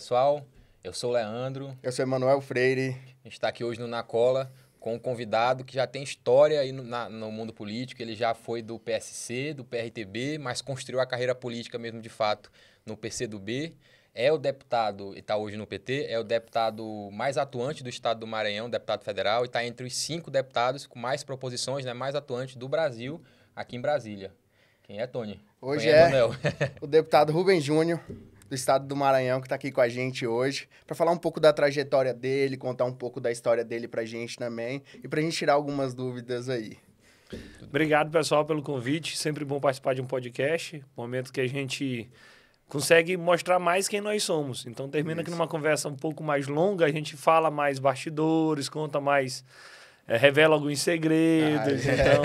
Pessoal, eu sou o Leandro. Eu sou Emanuel Freire. A gente está aqui hoje no Na Cola com um convidado que já tem história aí no mundo político. Ele já foi do PSC, do PRTB, mas construiu a carreira política mesmo de fato no PCdoB. É o deputado, e está hoje no PT, é o deputado mais atuante do estado do Maranhão, deputado federal, e está entre os 5 deputados com mais proposições, né, mais atuantes do Brasil, aqui em Brasília. Quem é, Tony? Hoje Quem é o deputado Rubem Júnior, do estado do Maranhão, que está aqui com a gente hoje, para falar um pouco da trajetória dele, contar um pouco da história dele para a gente também, e para a gente tirar algumas dúvidas aí. Obrigado, pessoal, pelo convite. Sempre bom participar de um podcast, momento que a gente consegue mostrar mais quem nós somos. Então, termina aqui numa conversa um pouco mais longa, a gente fala mais bastidores, conta mais, revela alguns segredos, então...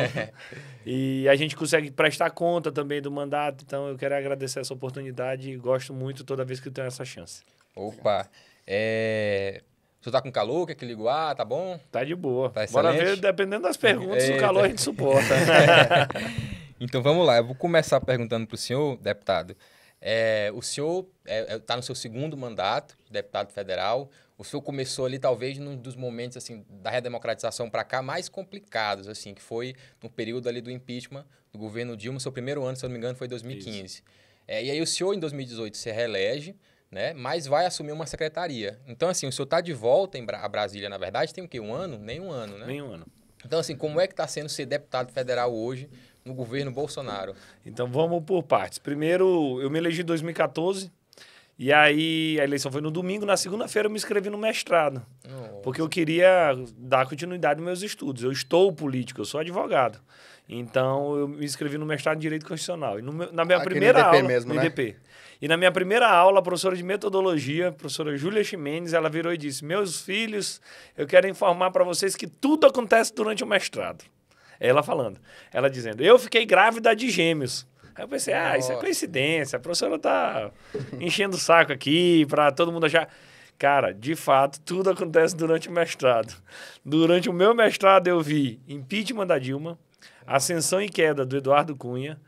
E a gente consegue prestar conta também do mandato. Então, eu quero agradecer essa oportunidade e gosto muito toda vez que eu tenho essa chance. Opa! Você tá com calor? Quer que ligue o ar? Tá bom? Tá de boa. Tá Bora excelente? ver, dependendo das perguntas, o calor a gente suporta. Então, vamos lá. Eu vou começar perguntando para o senhor, deputado. O senhor está no seu 2º mandato de deputado federal. O senhor começou ali, talvez, num dos momentos assim, da redemocratização para cá mais complicados, assim, que foi no período ali do impeachment do governo Dilma. Seu primeiro ano, se eu não me engano, foi 2015. E aí o senhor, em 2018, se reelege, né, mas vai assumir uma secretaria. Então, assim, o senhor está de volta a Brasília, na verdade, tem o quê? 1 ano? Nem 1 ano, né? Nem 1 ano. Então, assim, como é que está sendo ser deputado federal hoje no governo Bolsonaro? Então, vamos por partes. Primeiro, eu me elegi em 2014, e aí a eleição foi no domingo, na segunda-feira eu me inscrevi no mestrado, porque eu queria dar continuidade aos meus estudos. Eu estou político, eu sou advogado. Então, eu me inscrevi no mestrado em Direito Constitucional. E na minha primeira no IDP aula... mesmo, no né? IDP. E na minha primeira aula, a professora de metodologia, a professora Júlia Ximenes, ela virou e disse: meus filhos, eu quero informar para vocês que tudo acontece durante o mestrado. Ela falando. Ela dizendo: eu fiquei grávida de gêmeos. Aí eu pensei, isso é coincidência, a professora tá enchendo o saco aqui para todo mundo achar... Cara, de fato, tudo acontece durante o mestrado. Durante o meu mestrado eu vi impeachment da Dilma, ascensão e queda do Eduardo Cunha,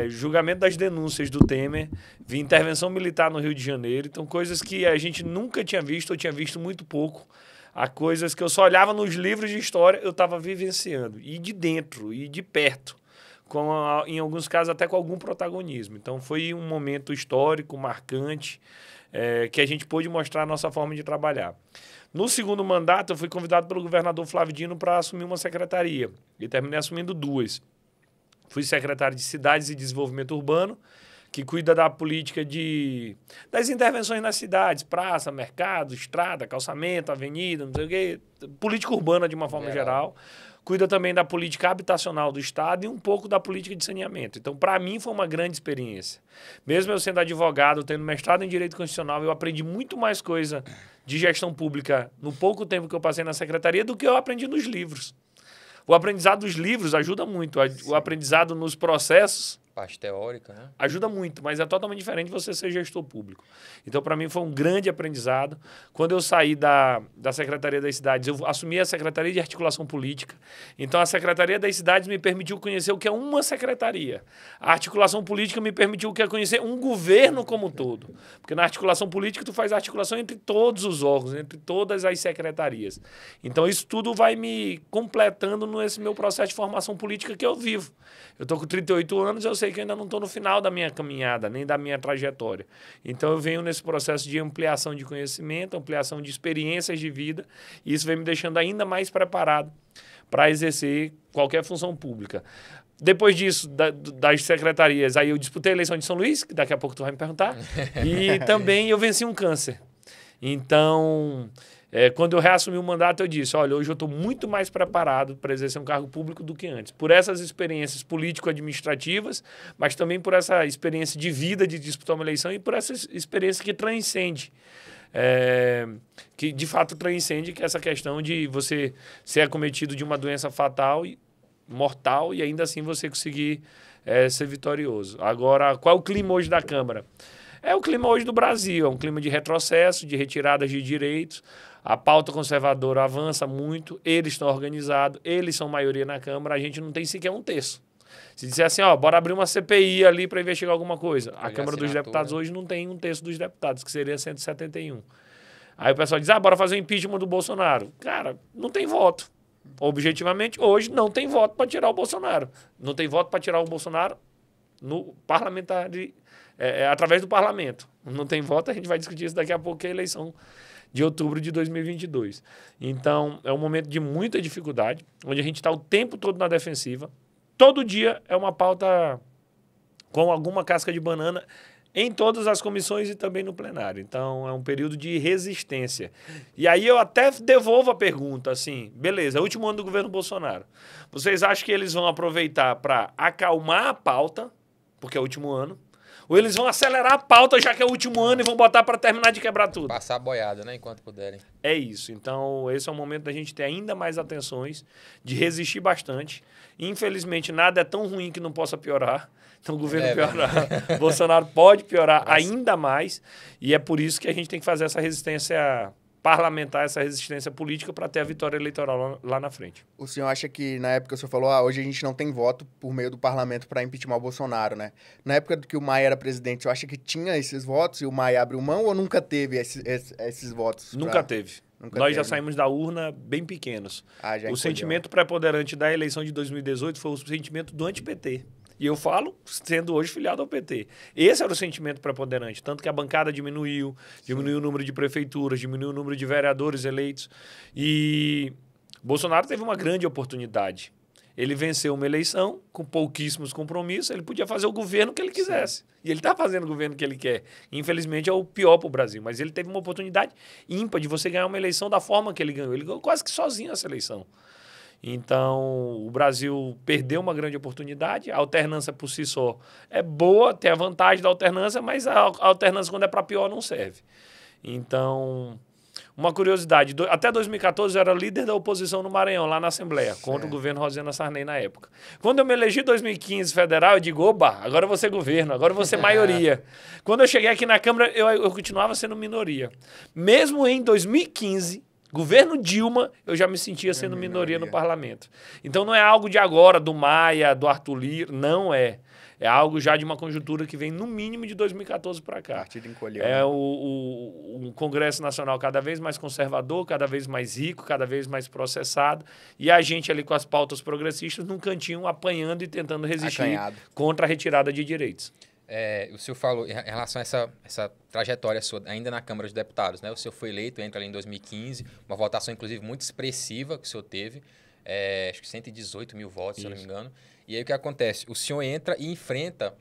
julgamento das denúncias do Temer, vi intervenção militar no Rio de Janeiro, então coisas que a gente nunca tinha visto, ou tinha visto muito pouco, há coisas que eu só olhava nos livros de história, eu estava vivenciando, e de dentro, e de perto. Em alguns casos até com algum protagonismo. Então foi um momento histórico, marcante, que a gente pôde mostrar a nossa forma de trabalhar. No 2º mandato, eu fui convidado pelo governador Flávio Dino para assumir uma secretaria, e terminei assumindo 2. Fui secretário de Cidades e Desenvolvimento Urbano, que cuida da política das intervenções nas cidades, praça, mercado, estrada, calçamento, avenida, não sei o quê, política urbana de uma forma geral. Cuida também da política habitacional do Estado e um pouco da política de saneamento. Então, para mim, foi uma grande experiência. Mesmo eu sendo advogado, tendo mestrado em Direito Constitucional, eu aprendi muito mais coisa de gestão pública no pouco tempo que eu passei na secretaria do que eu aprendi nos livros. O aprendizado dos livros ajuda muito. O aprendizado nos processos... Parte teórica, né? Ajuda muito, mas é totalmente diferente de você ser gestor público. Então, para mim, foi um grande aprendizado. Quando eu saí da Secretaria das Cidades, eu assumi a Secretaria de Articulação Política. Então, a Secretaria das Cidades me permitiu conhecer o que é uma secretaria. A articulação política me permitiu conhecer um governo como um todo. Porque na articulação política, tu faz articulação entre todos os órgãos, entre todas as secretarias. Então, isso tudo vai me completando nesse meu processo de formação política que eu vivo. Eu estou com 38 anos, eu sei que eu ainda não estou no final da minha caminhada, nem da minha trajetória. Então, eu venho nesse processo de ampliação de conhecimento, ampliação de experiências de vida, e isso vem me deixando ainda mais preparado para exercer qualquer função pública. Depois disso, das secretarias, aí eu disputei a eleição de São Luís, que daqui a pouco tu vai me perguntar, e também eu venci um câncer. Então... quando eu reassumi o mandato, eu disse, olha, hoje eu estou muito mais preparado para exercer um cargo público do que antes. Por essas experiências político-administrativas, mas também por essa experiência de vida de disputar uma eleição e por essa experiência que transcende. Que de fato transcende essa questão de você ser acometido de uma doença fatal e mortal e ainda assim você conseguir ser vitorioso. Agora, qual é o clima hoje da Câmara? É o clima hoje do Brasil, é um clima de retrocesso, de retiradas de direitos. A pauta conservadora avança muito, eles estão organizados, eles são maioria na Câmara, a gente não tem sequer um terço. Se disser assim, ó, bora abrir uma CPI ali para investigar alguma coisa. A Câmara dos Deputados hoje não tem um terço dos deputados, que seria 171. Aí o pessoal diz, bora fazer o impeachment do Bolsonaro. Cara, não tem voto. Objetivamente, hoje não tem voto para tirar o Bolsonaro. Não tem voto para tirar o Bolsonaro no parlamentar, através do parlamento. Não tem voto, a gente vai discutir isso daqui a pouco, que é a eleição de outubro de 2022. Então, é um momento de muita dificuldade, onde a gente está o tempo todo na defensiva. Todo dia é uma pauta com alguma casca de banana em todas as comissões e também no plenário. Então, é um período de resistência. E aí eu até devolvo a pergunta, assim, beleza, é o último ano do governo Bolsonaro. Vocês acham que eles vão aproveitar para acalmar a pauta, porque é o último ano, ou eles vão acelerar a pauta, já que é o último ano, e vão botar para terminar de quebrar tudo? Passar a boiada, né? Enquanto puderem. É isso. Então, esse é o momento da gente ter ainda mais atenções, de resistir bastante. Infelizmente, nada é tão ruim que não possa piorar. Então, o governo piorar. Bolsonaro pode piorar ainda mais. E é por isso que a gente tem que fazer essa resistência parlamentar, essa resistência política para ter a vitória eleitoral lá na frente. O senhor acha que, na época, o senhor falou, hoje a gente não tem voto por meio do parlamento para impeachment o Bolsonaro, né? Na época que o Maia era presidente, o senhor acha que tinha esses votos e o Maia abriu mão ou nunca teve esses votos? Nunca teve. Nós já saímos da urna bem pequenos. O sentimento preponderante da eleição de 2018 foi o sentimento do anti-PT. E eu falo sendo hoje filiado ao PT. Esse era o sentimento preponderante. Tanto que a bancada diminuiu o número de prefeituras, diminuiu o número de vereadores eleitos. E Bolsonaro teve uma grande oportunidade. Ele venceu uma eleição com pouquíssimos compromissos, ele podia fazer o governo que ele quisesse. Sim. E ele está fazendo o governo que ele quer. Infelizmente é o pior para o Brasil, mas ele teve uma oportunidade ímpar de você ganhar uma eleição da forma que ele ganhou. Ele ganhou quase que sozinho essa eleição. Então, o Brasil perdeu uma grande oportunidade. A alternância por si só é boa, tem a vantagem da alternância, mas a alternância, quando é para pior, não serve. Então, uma curiosidade, até 2014 eu era líder da oposição no Maranhão, lá na Assembleia, contra o governo Rosena Sarney na época. Quando eu me elegi em 2015 federal, eu digo, oba, agora eu vou ser governo, agora eu vou ser maioria. Quando eu cheguei aqui na Câmara, eu continuava sendo minoria. Mesmo em 2015... governo Dilma, eu já me sentia sendo minoria no parlamento. Então não é algo de agora, do Maia, do Arthur Lira, não é. É algo já de uma conjuntura que vem no mínimo de 2014 para cá. Partido encolheu, é o Congresso Nacional cada vez mais conservador, cada vez mais rico, cada vez mais processado, e a gente ali com as pautas progressistas num cantinho apanhando e tentando resistir contra a retirada de direitos. O senhor falou em relação a essa trajetória sua, ainda na Câmara dos Deputados, né? O senhor foi eleito, entra ali em 2015, uma votação, inclusive, muito expressiva que o senhor teve, acho que 118 mil votos, se eu não me engano. E aí o que acontece? O senhor entra e enfrenta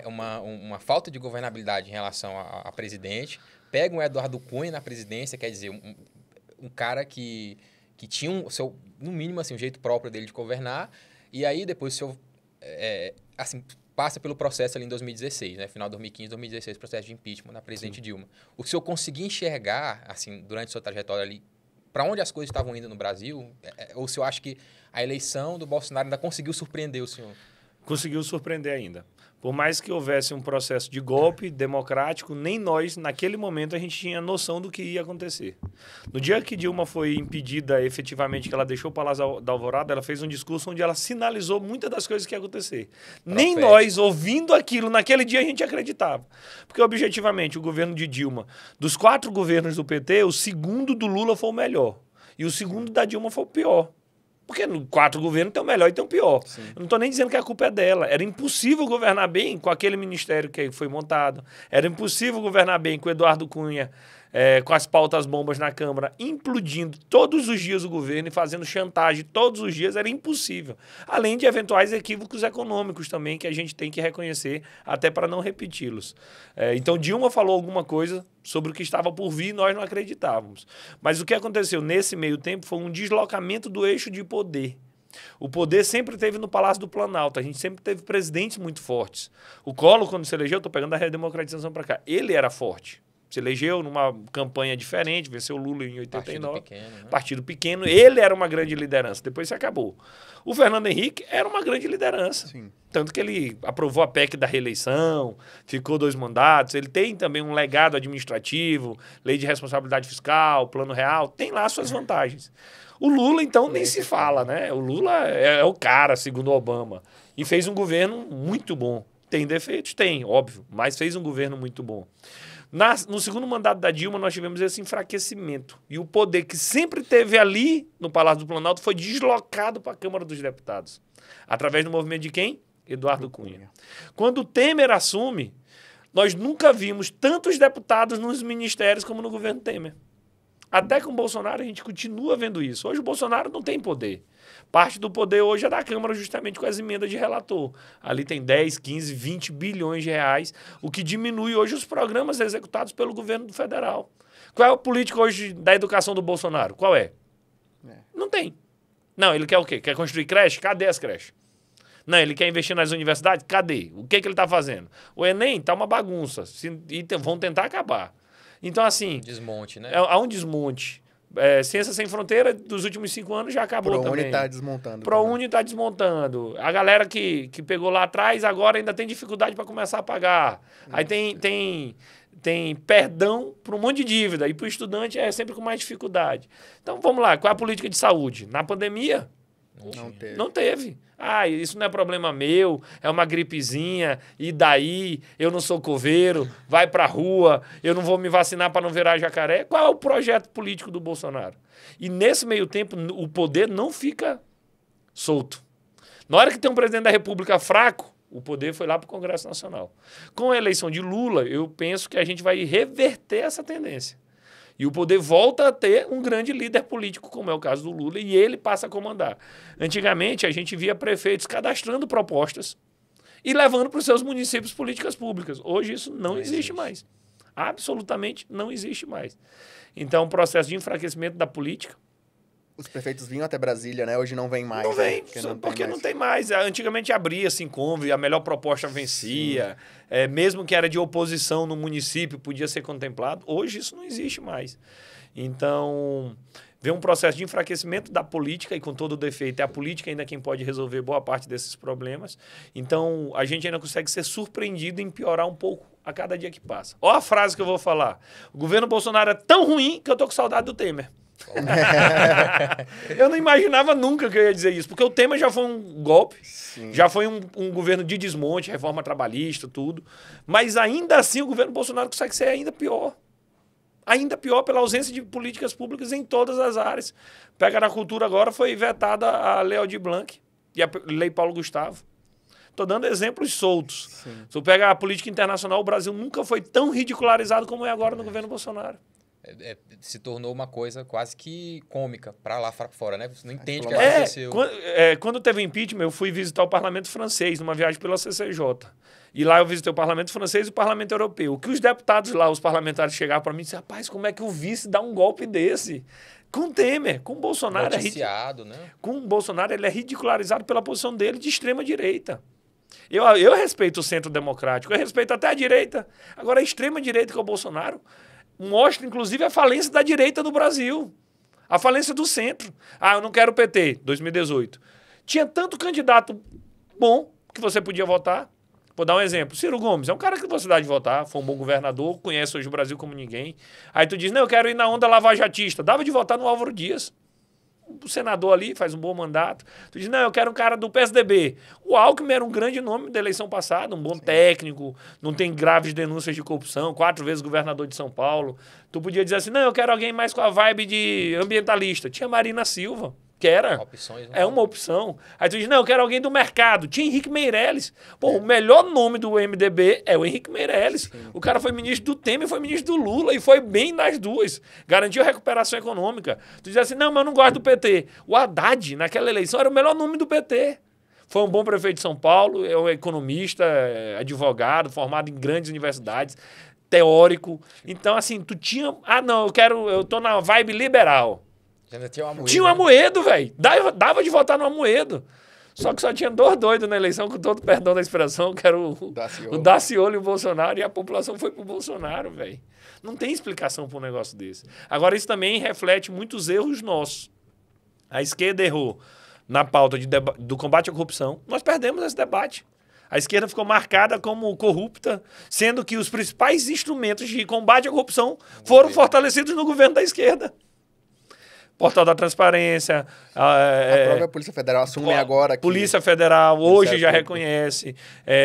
uma falta de governabilidade em relação a presidente, pega um Eduardo Cunha na presidência, quer dizer, um cara que tinha no mínimo assim, um jeito próprio dele de governar, e aí depois o senhor passa pelo processo ali em 2016, né? Final de 2015, 2016, processo de impeachment da presidente Dilma. O senhor conseguia enxergar, assim, durante sua trajetória ali, para onde as coisas estavam indo no Brasil? Ou o senhor acha que a eleição do Bolsonaro ainda conseguiu surpreender o senhor? Conseguiu surpreender ainda. Por mais que houvesse um processo de golpe democrático, nem nós, naquele momento, a gente tinha noção do que ia acontecer. No dia que Dilma foi impedida efetivamente, que ela deixou o Palácio da Alvorada, ela fez um discurso onde ela sinalizou muitas das coisas que ia acontecer. Nem nós, ouvindo aquilo, naquele dia a gente acreditava. Porque, objetivamente, o governo de Dilma, dos 4 governos do PT, o segundo do Lula foi o melhor. E o segundo da Dilma foi o pior. Porque no 4 governos tem o melhor e tem o pior. Sim. Eu não estou nem dizendo que a culpa é dela. Era impossível governar bem com aquele ministério que foi montado. Era impossível governar bem com o Eduardo Cunha, com as pautas bombas na Câmara, implodindo todos os dias o governo e fazendo chantagem todos os dias. Era impossível. Além de eventuais equívocos econômicos também, que a gente tem que reconhecer, até para não repeti-los. Então, Dilma falou alguma coisa sobre o que estava por vir, nós não acreditávamos. Mas o que aconteceu nesse meio tempo foi um deslocamento do eixo de poder. O poder sempre teve no Palácio do Planalto, a gente sempre teve presidentes muito fortes. O Collor, quando se elegeu, estou pegando a redemocratização para cá, ele era forte. Se elegeu numa campanha diferente, venceu o Lula em 89. Partido pequeno, né? Partido pequeno, ele era uma grande liderança, depois se acabou. O Fernando Henrique era uma grande liderança. Sim. Tanto que ele aprovou a PEC da reeleição, ficou 2 mandatos, ele tem também um legado administrativo, lei de responsabilidade fiscal, plano real, tem lá suas vantagens. O Lula, então, nem se fala, né? O Lula é o cara, segundo o Obama, e fez um governo muito bom. Tem defeitos? Tem, óbvio, mas fez um governo muito bom. No segundo mandato da Dilma, nós tivemos esse enfraquecimento. E o poder que sempre teve ali, no Palácio do Planalto, foi deslocado para a Câmara dos Deputados. Através do movimento de quem? Eduardo Cunha. Quando o Temer assume, nós nunca vimos tantos deputados nos ministérios como no governo Temer. Até com o Bolsonaro, a gente continua vendo isso. Hoje o Bolsonaro não tem poder. Parte do poder hoje é da Câmara, justamente com as emendas de relator. Ali tem 10, 15, 20 bilhões de reais, o que diminui hoje os programas executados pelo governo federal. Qual é a política hoje da educação do Bolsonaro? Qual é? Não tem. Não, ele quer o quê? Quer construir creche? Cadê as creches? Não, ele quer investir nas universidades? Cadê? O que ele está fazendo? O Enem está uma bagunça. Vão tentar acabar. Então, assim... Desmonte, né? Há um desmonte. Ciência Sem Fronteira, dos últimos 5 anos, já acabou também. ProUni está desmontando. ProUni está desmontando. A galera que pegou lá atrás agora ainda tem dificuldade para começar a pagar. Aí tem perdão para um monte de dívida. E para o estudante é sempre com mais dificuldade. Então, vamos lá. Qual é a política de saúde? Na pandemia... Não teve. Ah, isso não é problema meu, é uma gripezinha, e daí? Eu não sou coveiro, vai pra rua, eu não vou me vacinar para não virar jacaré. Qual é o projeto político do Bolsonaro? E nesse meio tempo, o poder não fica solto. Na hora que tem um presidente da República fraco, o poder foi lá para o Congresso Nacional. Com a eleição de Lula, eu penso que a gente vai reverter essa tendência. E o poder volta a ter um grande líder político, como é o caso do Lula, e ele passa a comandar. Antigamente, a gente via prefeitos cadastrando propostas e levando para os seus municípios políticas públicas. Hoje isso não existe mais. Absolutamente não existe mais. Então, o processo de enfraquecimento da política... Os prefeitos vinham até Brasília, né? Hoje não vem mais. Não vem, porque não tem mais. Antigamente abria-se encontro e a melhor proposta vencia. Mesmo que era de oposição no município, podia ser contemplado. Hoje isso não existe mais. Então, vem um processo de enfraquecimento da política, e com todo o defeito, é a política ainda quem pode resolver boa parte desses problemas. Então, a gente ainda consegue ser surpreendido em piorar um pouco a cada dia que passa. Olha a frase que eu vou falar. O governo Bolsonaro é tão ruim que eu tô com saudade do Temer. Eu não imaginava nunca que eu ia dizer isso, porque o Temer já foi um golpe, já foi um governo de desmonte, reforma trabalhista, tudo. Mas ainda assim o governo Bolsonaro consegue ser ainda pior. Ainda pior pela ausência de políticas públicas em todas as áreas. Pega na cultura agora, foi vetada a Lei Aldir Blanc e a Lei Paulo Gustavo. Estou dando exemplos soltos. Se eu pegar a política internacional, o Brasil nunca foi tão ridicularizado como é agora no governo Bolsonaro. Se tornou uma coisa quase que cômica, para lá, para fora, né? Você não entende o que aconteceu. Quando teve impeachment, eu fui visitar o parlamento francês, numa viagem pela CCJ. E lá eu visitei o parlamento francês e o parlamento europeu. O que os deputados lá, os parlamentares, chegaram para mim e disseram: rapaz, como é que o vice dá um golpe desse? Com Temer, com Bolsonaro... Noticiado, né? Com Bolsonaro, ele é ridicularizado pela posição dele de extrema-direita. Eu respeito o centro democrático, eu respeito até a direita. Agora, a extrema-direita, que é o Bolsonaro... mostra, inclusive, a falência da direita no Brasil. A falência do centro. Ah, eu não quero o PT, 2018. Tinha tanto candidato bom que você podia votar. Vou dar um exemplo. Ciro Gomes é um cara que você dá de votar, foi um bom governador, conhece hoje o Brasil como ninguém. Aí tu diz, não, eu quero ir na onda lavajatista. Dava de votar no Álvaro Dias. O senador ali faz um bom mandato. Tu diz, não, eu quero um cara do PSDB. O Alckmin era um grande nome da eleição passada, um bom técnico, não tem graves denúncias de corrupção, 4 vezes governador de São Paulo. Tu podia dizer assim, não, eu quero alguém mais com a vibe de ambientalista. Tinha Marina Silva, que era uma opção. Aí tu diz, não, eu quero alguém do mercado. Tinha Henrique Meirelles. Pô, o melhor nome do MDB é o Henrique Meirelles. Sim. O cara foi ministro do Temer, foi ministro do Lula e foi bem nas duas. Garantiu a recuperação econômica. Tu diz assim, não, mas eu não gosto do PT. O Haddad, naquela eleição, era o melhor nome do PT. Foi um bom prefeito de São Paulo, é um economista, advogado, formado em grandes universidades, teórico. Então, assim, tu tinha... Ah, não, eu tô na vibe liberal. Ainda tinha o Amoedo. Tinha o Amoedo, velho. Dava de votar no Amoedo. Só que só tinha 2 doidos na eleição, com todo perdão da expressão, que era o Daciolo e o Bolsonaro, e a população foi pro Bolsonaro, velho. Não tem explicação para um negócio desse. Agora, isso também reflete muitos erros nossos. A esquerda errou na pauta do combate à corrupção. Nós perdemos esse debate. A esquerda ficou marcada como corrupta, sendo que os principais instrumentos de combate à corrupção foram fortalecidos no governo da esquerda. Portal da Transparência. A própria Polícia Federal assume agora. Polícia Federal hoje já reconhece.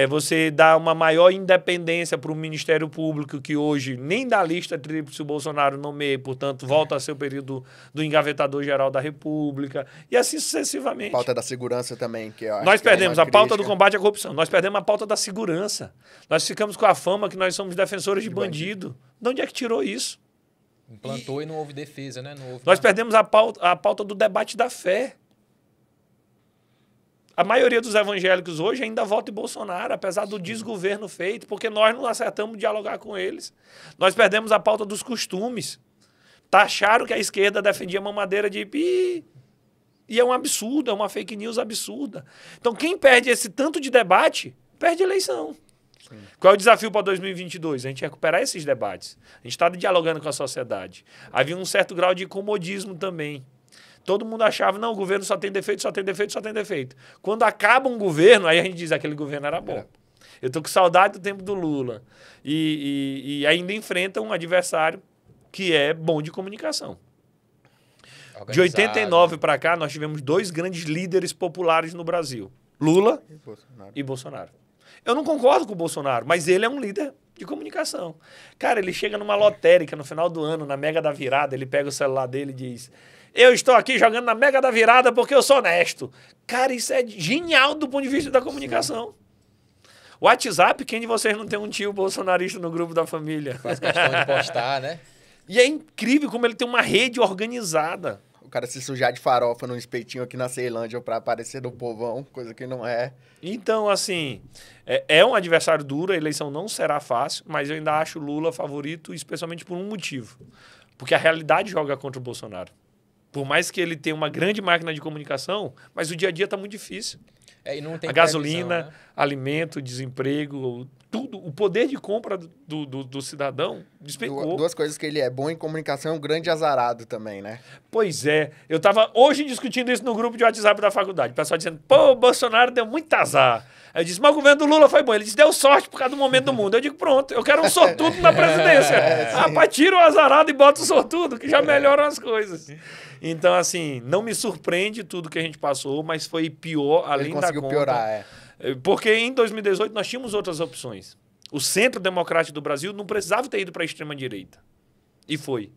Você dá uma maior independência para o Ministério Público, que hoje nem da lista tríplice o Bolsonaro nomeia, portanto, volta a ser o período do engavetador-geral da República. E assim sucessivamente. Pauta da segurança também. Que nós perdemos a pauta do combate à corrupção. Nós perdemos a pauta da segurança. Nós ficamos com a fama que nós somos defensores de bandido. De onde é que tirou isso? Implantou e não houve defesa, né? Não houve nós perdemos a pauta do debate da fé. A maioria dos evangélicos hoje ainda vota em Bolsonaro, apesar do desgoverno feito, porque nós não acertamos dialogar com eles. Nós perdemos a pauta dos costumes. Taxaram que a esquerda defendia mamadeira de pi. E é um absurdo, é uma fake news absurda. Então, quem perde esse tanto de debate, perde a eleição. Sim. Qual é o desafio para 2022? A gente recuperar esses debates. A gente está dialogando com a sociedade. Havia um certo grau de comodismo também. Todo mundo achava, não, o governo só tem defeito, só tem defeito, só tem defeito. Quando acaba um governo, aí a gente diz, aquele governo era bom. Eu estou com saudade do tempo do Lula. E ainda enfrenta um adversário que é bom de comunicação. De 89 para cá, nós tivemos 2 grandes líderes populares no Brasil. Lula e Bolsonaro. Eu não concordo com o Bolsonaro, mas ele é um líder de comunicação. Cara, ele chega numa lotérica no final do ano, na Mega da Virada, ele pega o celular dele e diz: eu estou aqui jogando na Mega da Virada porque eu sou honesto. Cara, isso é genial do ponto de vista da comunicação. O WhatsApp, quem de vocês não tem um tio bolsonarista no grupo da família? Faz questão de postar, né? E é incrível como ele tem uma rede organizada. O cara se sujar de farofa num espetinho aqui na Ceilândia pra aparecer do povão, coisa que não é. Então, assim, é um adversário duro, a eleição não será fácil, mas eu ainda acho o Lula favorito, especialmente por um motivo. Porque a realidade joga contra o Bolsonaro. Por mais que ele tenha uma grande máquina de comunicação, mas o dia a dia está muito difícil. E não tem a gasolina, previsão, né? Alimento, desemprego, tudo. O poder de compra do cidadão despencou. 2 coisas que ele é bom em comunicação, é um grande azarado também, né? Pois é. Eu estava hoje discutindo isso no grupo de WhatsApp da faculdade. O pessoal dizendo, pô, o Bolsonaro deu muito azar. Aí eu disse, mas o governo do Lula foi bom. Ele disse, deu sorte por causa do momento do mundo. Eu digo, pronto, eu quero um sortudo na presidência. Rapaz, tira o azarado e bota o sortudo, que já melhoram as coisas. Então, assim, não me surpreende tudo que a gente passou, mas foi pior, além da conta. Ele conseguiu piorar, Porque em 2018 nós tínhamos outras opções. O Centro Democrático do Brasil não precisava ter ido para a extrema-direita. E foi.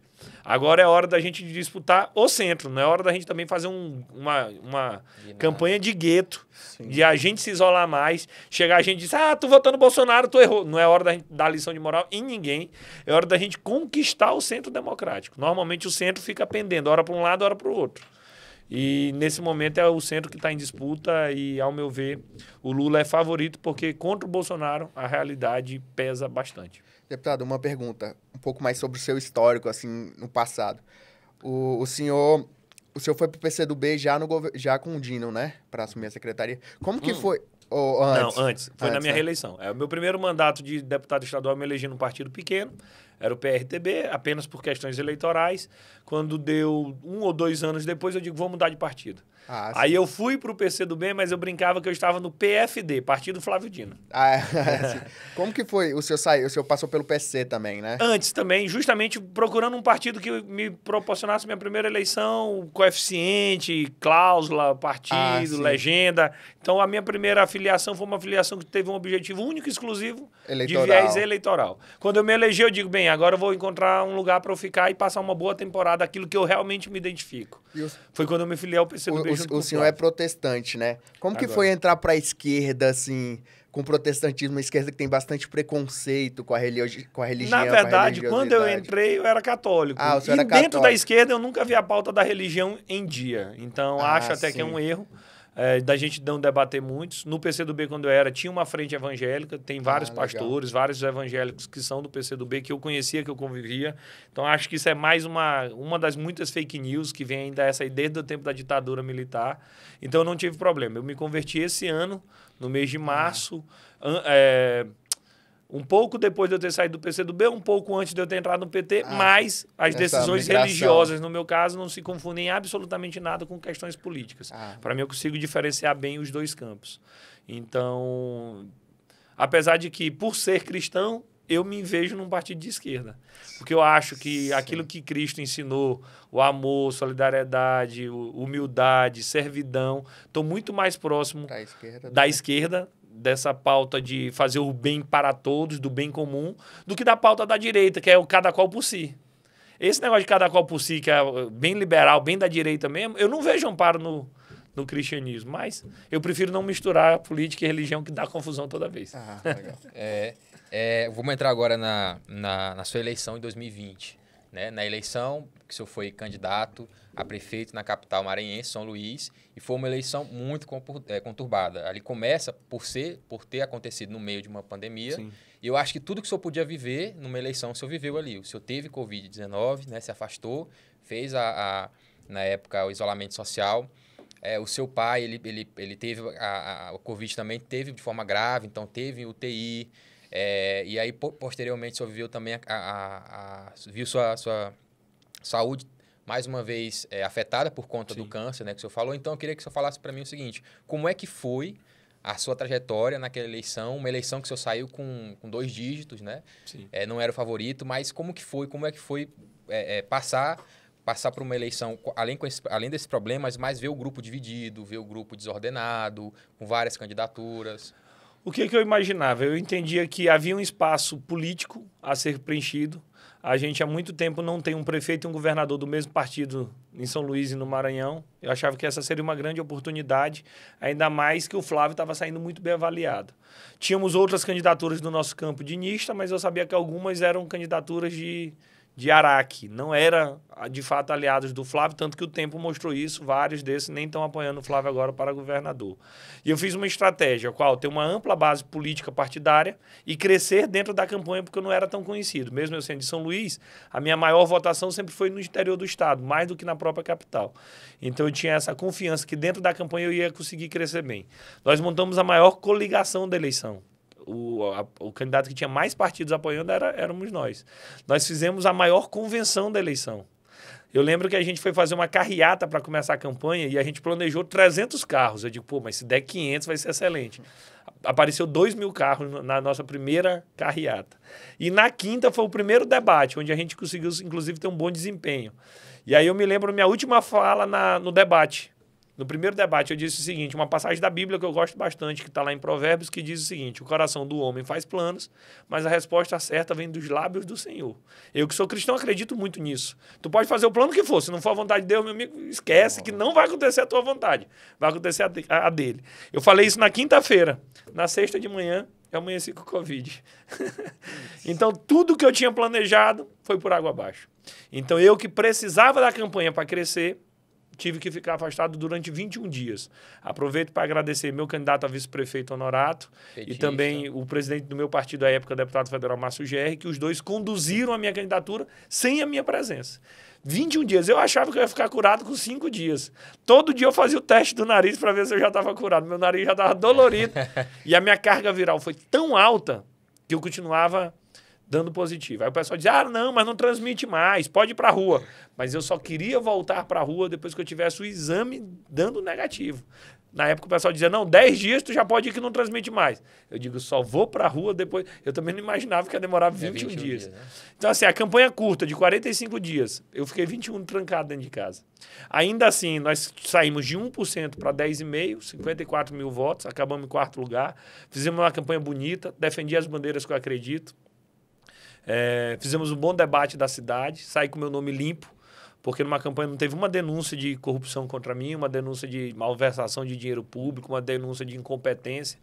Agora é hora da gente disputar o centro. Não é hora da gente também fazer uma campanha de gueto. Sim. De a gente se isolar mais. Chegar a gente e dizer, tu votando no Bolsonaro, tu errou. Não é hora da gente dar lição de moral em ninguém. É hora da gente conquistar o centro democrático. Normalmente o centro fica pendendo, hora para um lado, hora para o outro. E nesse momento é o centro que está em disputa e, ao meu ver, o Lula é favorito porque contra o Bolsonaro a realidade pesa bastante. Deputado, uma pergunta um pouco mais sobre o seu histórico, assim, no passado. O senhor foi para o PCdoB já com o Dino, né? Para assumir a secretaria. Como que foi? Antes? Não, antes. Foi na minha reeleição. O meu primeiro mandato de deputado estadual eu me elegi num partido pequeno. Era o PRTB, apenas por questões eleitorais. Quando deu 1 ou 2 anos depois, eu digo, vou mudar de partido. Aí eu fui para o PCdoB, mas eu brincava que eu estava no PFD, Partido Flávio Dino. Como que foi? O senhor passou pelo PC também, né? Antes também, justamente procurando um partido que me proporcionasse minha primeira eleição, coeficiente, cláusula, partido, legenda. Então, a minha primeira afiliação foi uma afiliação que teve um objetivo único e exclusivo de viés eleitoral. Quando eu me elegi, eu digo, bem, agora eu vou encontrar um lugar para eu ficar e passar uma boa temporada, aquilo que eu realmente me identifico. Foi quando eu me filiei ao PCdoB. O senhor é protestante, né? Como que foi entrar para a esquerda, assim, com o protestantismo, a esquerda que tem bastante preconceito com a religião? Na verdade, quando eu entrei, eu era católico. O senhor era dentro católico. Da esquerda, eu nunca vi a pauta da religião em dia. Então, acho até que é um erro. da gente não debater muitos. No PCdoB, quando eu era, tinha uma frente evangélica, tem vários pastores, vários evangélicos que são do PCdoB, que eu conhecia, que eu convivia. Então, acho que isso é mais uma das muitas fake news que vem ainda essa aí desde o tempo da ditadura militar. Então, eu não tive problema. Eu me converti esse ano, no mês de março, um pouco depois de eu ter saído do PCdoB, um pouco antes de eu ter entrado no PT, mas as decisões religiosas, no meu caso, não se confundem absolutamente nada com questões políticas. Para mim, eu consigo diferenciar bem os dois campos. Então, apesar de que, por ser cristão, eu me vejo num partido de esquerda. Porque eu acho que aquilo que Cristo ensinou, o amor, solidariedade, humildade, servidão, estou muito mais próximo da esquerda, dessa pauta de fazer o bem para todos, do bem comum, do que da pauta da direita, que é o cada qual por si. Esse negócio de cada qual por si, que é bem liberal, bem da direita mesmo, eu não vejo amparo no cristianismo, mas eu prefiro não misturar política e religião, que dá confusão toda vez. Legal. Vamos entrar agora na sua eleição em 2020. Né? Na eleição, que o senhor foi candidato a prefeito na capital maranhense, São Luís, e foi uma eleição muito conturbada. Ali começa por ter acontecido no meio de uma pandemia. Sim. E eu acho que tudo que o senhor podia viver numa eleição, o senhor viveu ali. O senhor teve Covid-19, né? Se afastou, fez, na época, o isolamento social. O seu pai, ele teve o Covid também, teve de forma grave, então teve UTI. E aí, posteriormente, o senhor viveu também viu sua saúde mais uma vez afetada por conta do câncer, né, que o senhor falou. Então, eu queria que o senhor falasse para mim o seguinte: como é que foi a sua trajetória naquela eleição? Uma eleição que o senhor saiu com 2 dígitos, né? Não era o favorito, mas como é que foi passar por uma eleição, além desses problemas, mas ver o grupo dividido, ver o grupo desordenado, com várias candidaturas? O que eu imaginava? Eu entendia que havia um espaço político a ser preenchido. A gente há muito tempo não tem um prefeito e um governador do mesmo partido em São Luís e no Maranhão. Eu achava que essa seria uma grande oportunidade, ainda mais que o Flávio estava saindo muito bem avaliado. Tínhamos outras candidaturas do nosso campo de nicha, mas eu sabia que algumas eram candidaturas de Araque, não era de fato aliados do Flávio, tanto que o tempo mostrou isso, vários desses nem estão apoiando o Flávio agora para governador. E eu fiz uma estratégia, ter uma ampla base política partidária e crescer dentro da campanha, porque eu não era tão conhecido. Mesmo eu sendo de São Luís, a minha maior votação sempre foi no interior do estado, mais do que na própria capital. Então eu tinha essa confiança que dentro da campanha eu ia conseguir crescer bem. Nós montamos a maior coligação da eleição. O candidato que tinha mais partidos apoiando éramos nós. Nós fizemos a maior convenção da eleição. Eu lembro que a gente foi fazer uma carreata para começar a campanha e a gente planejou 300 carros. Eu digo, mas se der 500 vai ser excelente. Apareceu 2.000 carros na nossa primeira carreata. E na quinta foi o primeiro debate, onde a gente conseguiu, inclusive, ter um bom desempenho. E aí eu me lembro minha última fala no debate. No primeiro debate eu disse o seguinte, uma passagem da Bíblia que eu gosto bastante, que está lá em Provérbios, que diz o seguinte: o coração do homem faz planos, mas a resposta certa vem dos lábios do Senhor. Eu que sou cristão acredito muito nisso. Tu pode fazer o plano que for, se não for a vontade de Deus, meu amigo, esquece que não vai acontecer a tua vontade, vai acontecer a dele. Eu falei isso na quinta-feira, na sexta de manhã, eu amanheci com Covid. Então, tudo que eu tinha planejado foi por água abaixo. Então, eu que precisava da campanha para crescer, tive que ficar afastado durante 21 dias. Aproveito para agradecer meu candidato a vice-prefeito Honorato e também o presidente do meu partido à época, deputado federal Márcio Gerri, que os dois conduziram a minha candidatura sem a minha presença. 21 dias. Eu achava que eu ia ficar curado com 5 dias. Todo dia eu fazia o teste do nariz para ver se eu já estava curado. Meu nariz já estava dolorido. E a minha carga viral foi tão alta que eu continuava dando positivo. Aí o pessoal dizia, não, mas não transmite mais, pode ir para a rua. Mas eu só queria voltar para a rua depois que eu tivesse o exame dando negativo. Na época o pessoal dizia, 10 dias tu já pode ir que não transmite mais. Eu digo, só vou para a rua depois. Eu também não imaginava que ia demorar 21 dias. Né? Então assim, a campanha curta de 45 dias, eu fiquei 21 trancado dentro de casa. Ainda assim, nós saímos de 1% para 10,5%, 54 mil votos, acabamos em 4º lugar. Fizemos uma campanha bonita, defendi as bandeiras que eu acredito. Fizemos um bom debate da cidade, saí com meu nome limpo, porque numa campanha não teve uma denúncia de corrupção contra mim, uma denúncia de malversação de dinheiro público, uma denúncia de incompetência.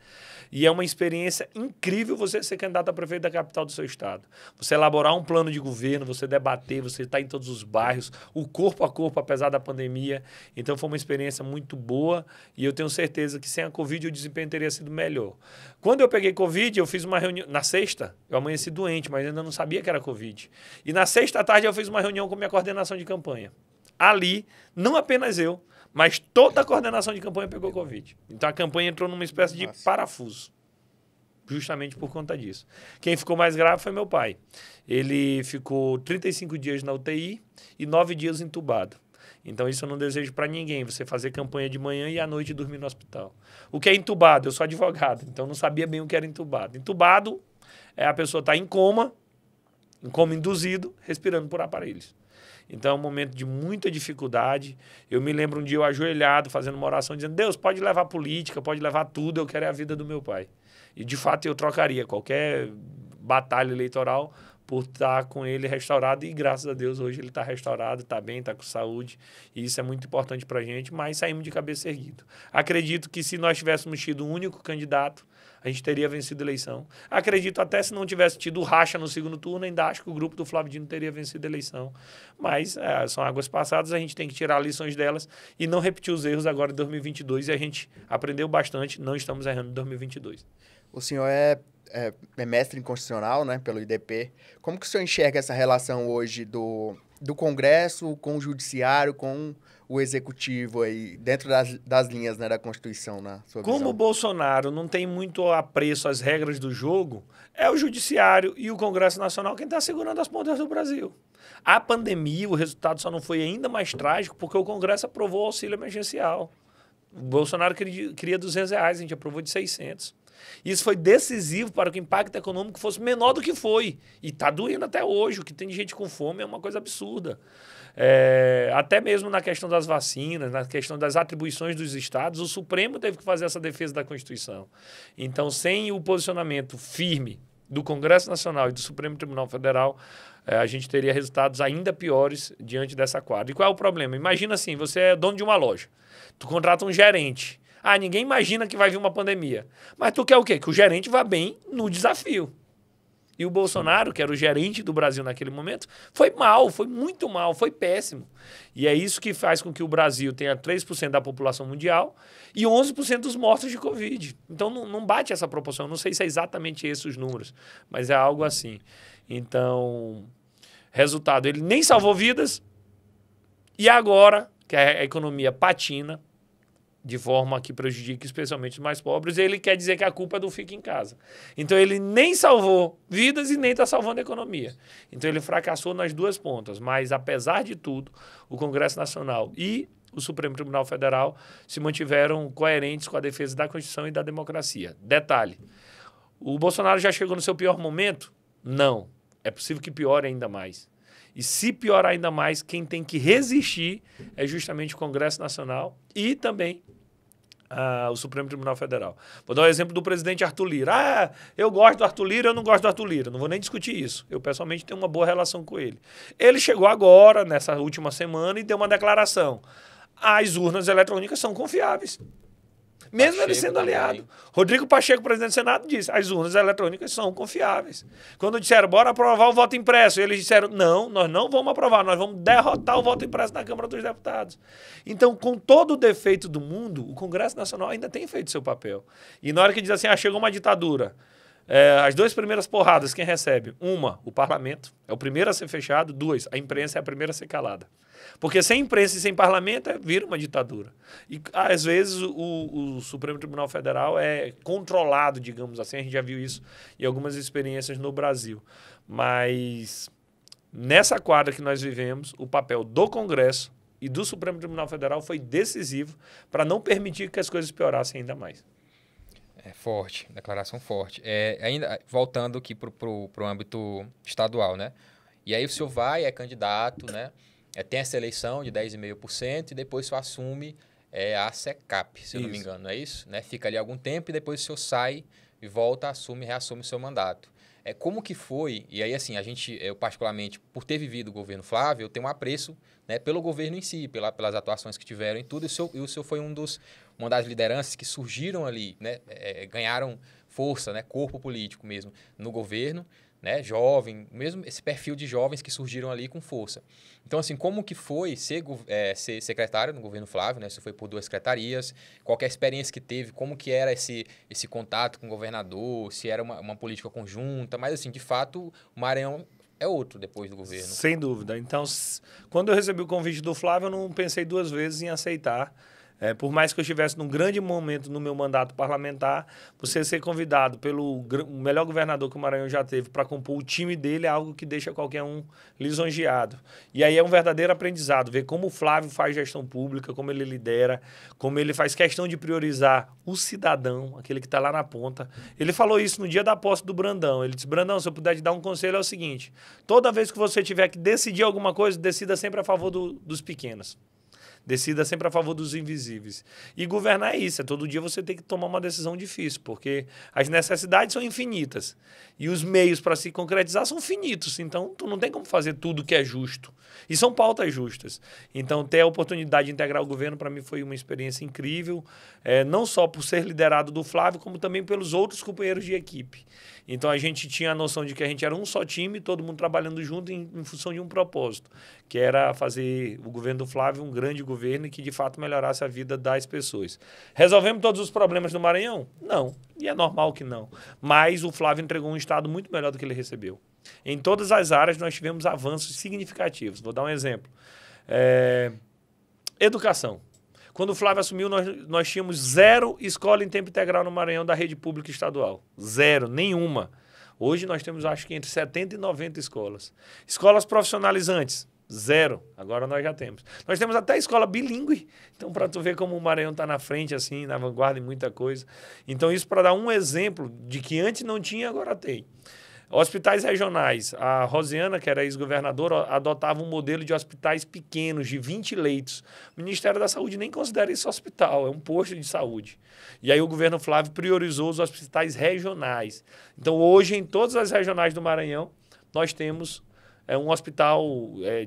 E é uma experiência incrível você ser candidato a prefeito da capital do seu estado. Você elaborar um plano de governo, você debater, você estar em todos os bairros, o corpo a corpo, apesar da pandemia. Então, foi uma experiência muito boa e eu tenho certeza que sem a Covid o desempenho teria sido melhor. Quando eu peguei Covid, eu fiz uma reunião... Na sexta, eu amanheci doente, mas ainda não sabia que era Covid. E na sexta à tarde eu fiz uma reunião com minha coordenação de campanha. Ali, não apenas eu, mas toda a coordenação de campanha pegou Covid. Então a campanha entrou numa espécie de parafuso. Justamente por conta disso. Quem ficou mais grave foi meu pai. Ele ficou 35 dias na UTI e 9 dias entubado. Então isso eu não desejo para ninguém, você fazer campanha de manhã e à noite dormir no hospital. O que é entubado? Eu sou advogado, então não sabia bem o que era entubado. Entubado é a pessoa estar em coma induzido, respirando por aparelhos. Então é um momento de muita dificuldade. Eu me lembro um dia eu ajoelhado, fazendo uma oração, dizendo, Deus, pode levar política, pode levar tudo, eu quero é a vida do meu pai. E de fato eu trocaria qualquer batalha eleitoral por estar com ele restaurado, e graças a Deus hoje ele está restaurado, está bem, está com saúde, e isso é muito importante para a gente, mas saímos de cabeça erguida. Acredito que se nós tivéssemos tido um único candidato, a gente teria vencido a eleição. Acredito até se não tivesse tido racha no segundo turno, ainda acho que o grupo do Flávio Dino teria vencido a eleição. Mas são águas passadas, a gente tem que tirar lições delas e não repetir os erros agora em 2022, e a gente aprendeu bastante, não estamos errando em 2022. O senhor é mestre em constitucional, né, pelo IDP. Como que o senhor enxerga essa relação hoje do Congresso com o Judiciário, com o Executivo, aí, dentro das linhas, né, da Constituição, na sua visão? Como o Bolsonaro não tem muito apreço às regras do jogo, é o Judiciário e o Congresso Nacional quem está segurando as pontas do Brasil. A pandemia, o resultado só não foi ainda mais trágico porque o Congresso aprovou o auxílio emergencial. O Bolsonaro queria R$200, a gente aprovou de 600. Isso foi decisivo para que o impacto econômico fosse menor do que foi. E está doendo até hoje. O que tem de gente com fome é uma coisa absurda. Até mesmo na questão das vacinas, na questão das atribuições dos estados, o Supremo teve que fazer essa defesa da Constituição. Então, sem o posicionamento firme do Congresso Nacional e do Supremo Tribunal Federal, a gente teria resultados ainda piores diante dessa quadra. E qual é o problema? Imagina assim, você é dono de uma loja. Tu contrata um gerente. Ninguém imagina que vai vir uma pandemia. Mas tu quer o quê? Que o gerente vá bem no desafio. E o Bolsonaro, que era o gerente do Brasil naquele momento, foi mal, foi muito mal, foi péssimo. E é isso que faz com que o Brasil tenha 3% da população mundial e 11% dos mortos de Covid. Então não bate essa proporção. Não sei se é exatamente esses os números, mas é algo assim. Então, resultado, ele nem salvou vidas e agora, que a economia patina, de forma que prejudica especialmente os mais pobres, ele quer dizer que a culpa é do fica em casa. Então ele nem salvou vidas e nem está salvando a economia. Então ele fracassou nas duas pontas. Mas, apesar de tudo, o Congresso Nacional e o Supremo Tribunal Federal se mantiveram coerentes com a defesa da Constituição e da democracia. Detalhe, o Bolsonaro já chegou no seu pior momento? Não. É possível que piore ainda mais. E se piorar ainda mais, quem tem que resistir é justamente o Congresso Nacional e também o Supremo Tribunal Federal. Vou dar o exemplo do presidente Arthur Lira. Eu gosto do Arthur Lira, eu não gosto do Arthur Lira. Não vou nem discutir isso. Eu, pessoalmente, tenho uma boa relação com ele. Ele chegou agora, nessa última semana, e deu uma declaração. As urnas eletrônicas são confiáveis. Mesmo Pacheco ele sendo aliado. Também. Rodrigo Pacheco, presidente do Senado, disse as urnas eletrônicas são confiáveis. Quando disseram, bora aprovar o voto impresso, eles disseram, não, nós não vamos aprovar, nós vamos derrotar o voto impresso na Câmara dos Deputados. Então, com todo o defeito do mundo, o Congresso Nacional ainda tem feito seu papel. E na hora que diz assim, chegou uma ditadura, as duas primeiras porradas, quem recebe? Uma, o parlamento, é o primeiro a ser fechado. Duas, a imprensa é a primeira a ser calada. Porque sem imprensa e sem parlamento vira uma ditadura. E, às vezes, o Supremo Tribunal Federal é controlado, digamos assim. A gente já viu isso em algumas experiências no Brasil. Mas, nessa quadra que nós vivemos, o papel do Congresso e do Supremo Tribunal Federal foi decisivo para não permitir que as coisas piorassem ainda mais. É forte, declaração forte. Ainda voltando aqui para o âmbito estadual, né? E aí o senhor vai, é candidato, né? Tem essa eleição de 10,5% e depois o senhor assume a SECAP, se eu não me engano, não é isso? Né? Fica ali algum tempo e depois o senhor sai e volta, reassume o seu mandato. como que foi, e aí assim, eu particularmente, por ter vivido o governo Flávio, eu tenho um apreço, né, pelo governo em si, pelas atuações que tiveram e tudo, e o senhor foi uma das lideranças que surgiram ali, né, ganharam força, né, corpo político mesmo, no governo, né, jovem, mesmo esse perfil de jovens que surgiram ali com força. Então, assim, como que foi ser secretário no governo Flávio, né? Você foi por 2 secretarias, qualquer experiência que teve, como que era esse contato com o governador, se era uma política conjunta, mas, assim, de fato, o Maranhão é outro depois do governo. Sem dúvida. Então, quando eu recebi o convite do Flávio, eu não pensei 2 vezes em aceitar. Por mais que eu estivesse num grande momento no meu mandato parlamentar, você ser convidado pelo melhor governador que o Maranhão já teve para compor o time dele é algo que deixa qualquer um lisonjeado. E aí é um verdadeiro aprendizado, ver como o Flávio faz gestão pública, como ele lidera, como ele faz questão de priorizar o cidadão, aquele que está lá na ponta. Ele falou isso no dia da posse do Brandão. Ele disse, Brandão, se eu puder te dar um conselho é o seguinte, toda vez que você tiver que decidir alguma coisa, decida sempre a favor dos pequenos. Decida sempre a favor dos invisíveis. E governar é isso. Todo dia você tem que tomar uma decisão difícil, porque as necessidades são infinitas. E os meios para se concretizar são finitos. Então, tu não tem como fazer tudo que é justo. E são pautas justas. Então, ter a oportunidade de integrar o governo, para mim, foi uma experiência incrível. Não só por ser liderado do Flávio, como também pelos outros companheiros de equipe. Então, a gente tinha a noção de que a gente era um só time, todo mundo trabalhando junto em função de um propósito, que era fazer o governo do Flávio um grande governo e que, de fato, melhorasse a vida das pessoas. Resolvemos todos os problemas do Maranhão? Não. E é normal que não. Mas o Flávio entregou um Estado muito melhor do que ele recebeu. Em todas as áreas, nós tivemos avanços significativos. Vou dar um exemplo. Educação. Quando o Flávio assumiu, nós tínhamos 0 escola em tempo integral no Maranhão da rede pública estadual. 0, nenhuma. Hoje nós temos, acho que, entre 70 e 90 escolas. Escolas profissionalizantes, 0. Agora nós já temos. Nós temos até escola bilíngue. Então, para tu ver como o Maranhão está na frente, assim, na vanguarda em muita coisa. Então, isso para dar um exemplo de que antes não tinha, agora tem. Hospitais regionais. A Rosiana, que era ex-governadora, adotava um modelo de hospitais pequenos, de 20 leitos. O Ministério da Saúde nem considera isso hospital, é um posto de saúde. E aí o governo Flávio priorizou os hospitais regionais. Então, hoje, em todas as regionais do Maranhão, nós temos um hospital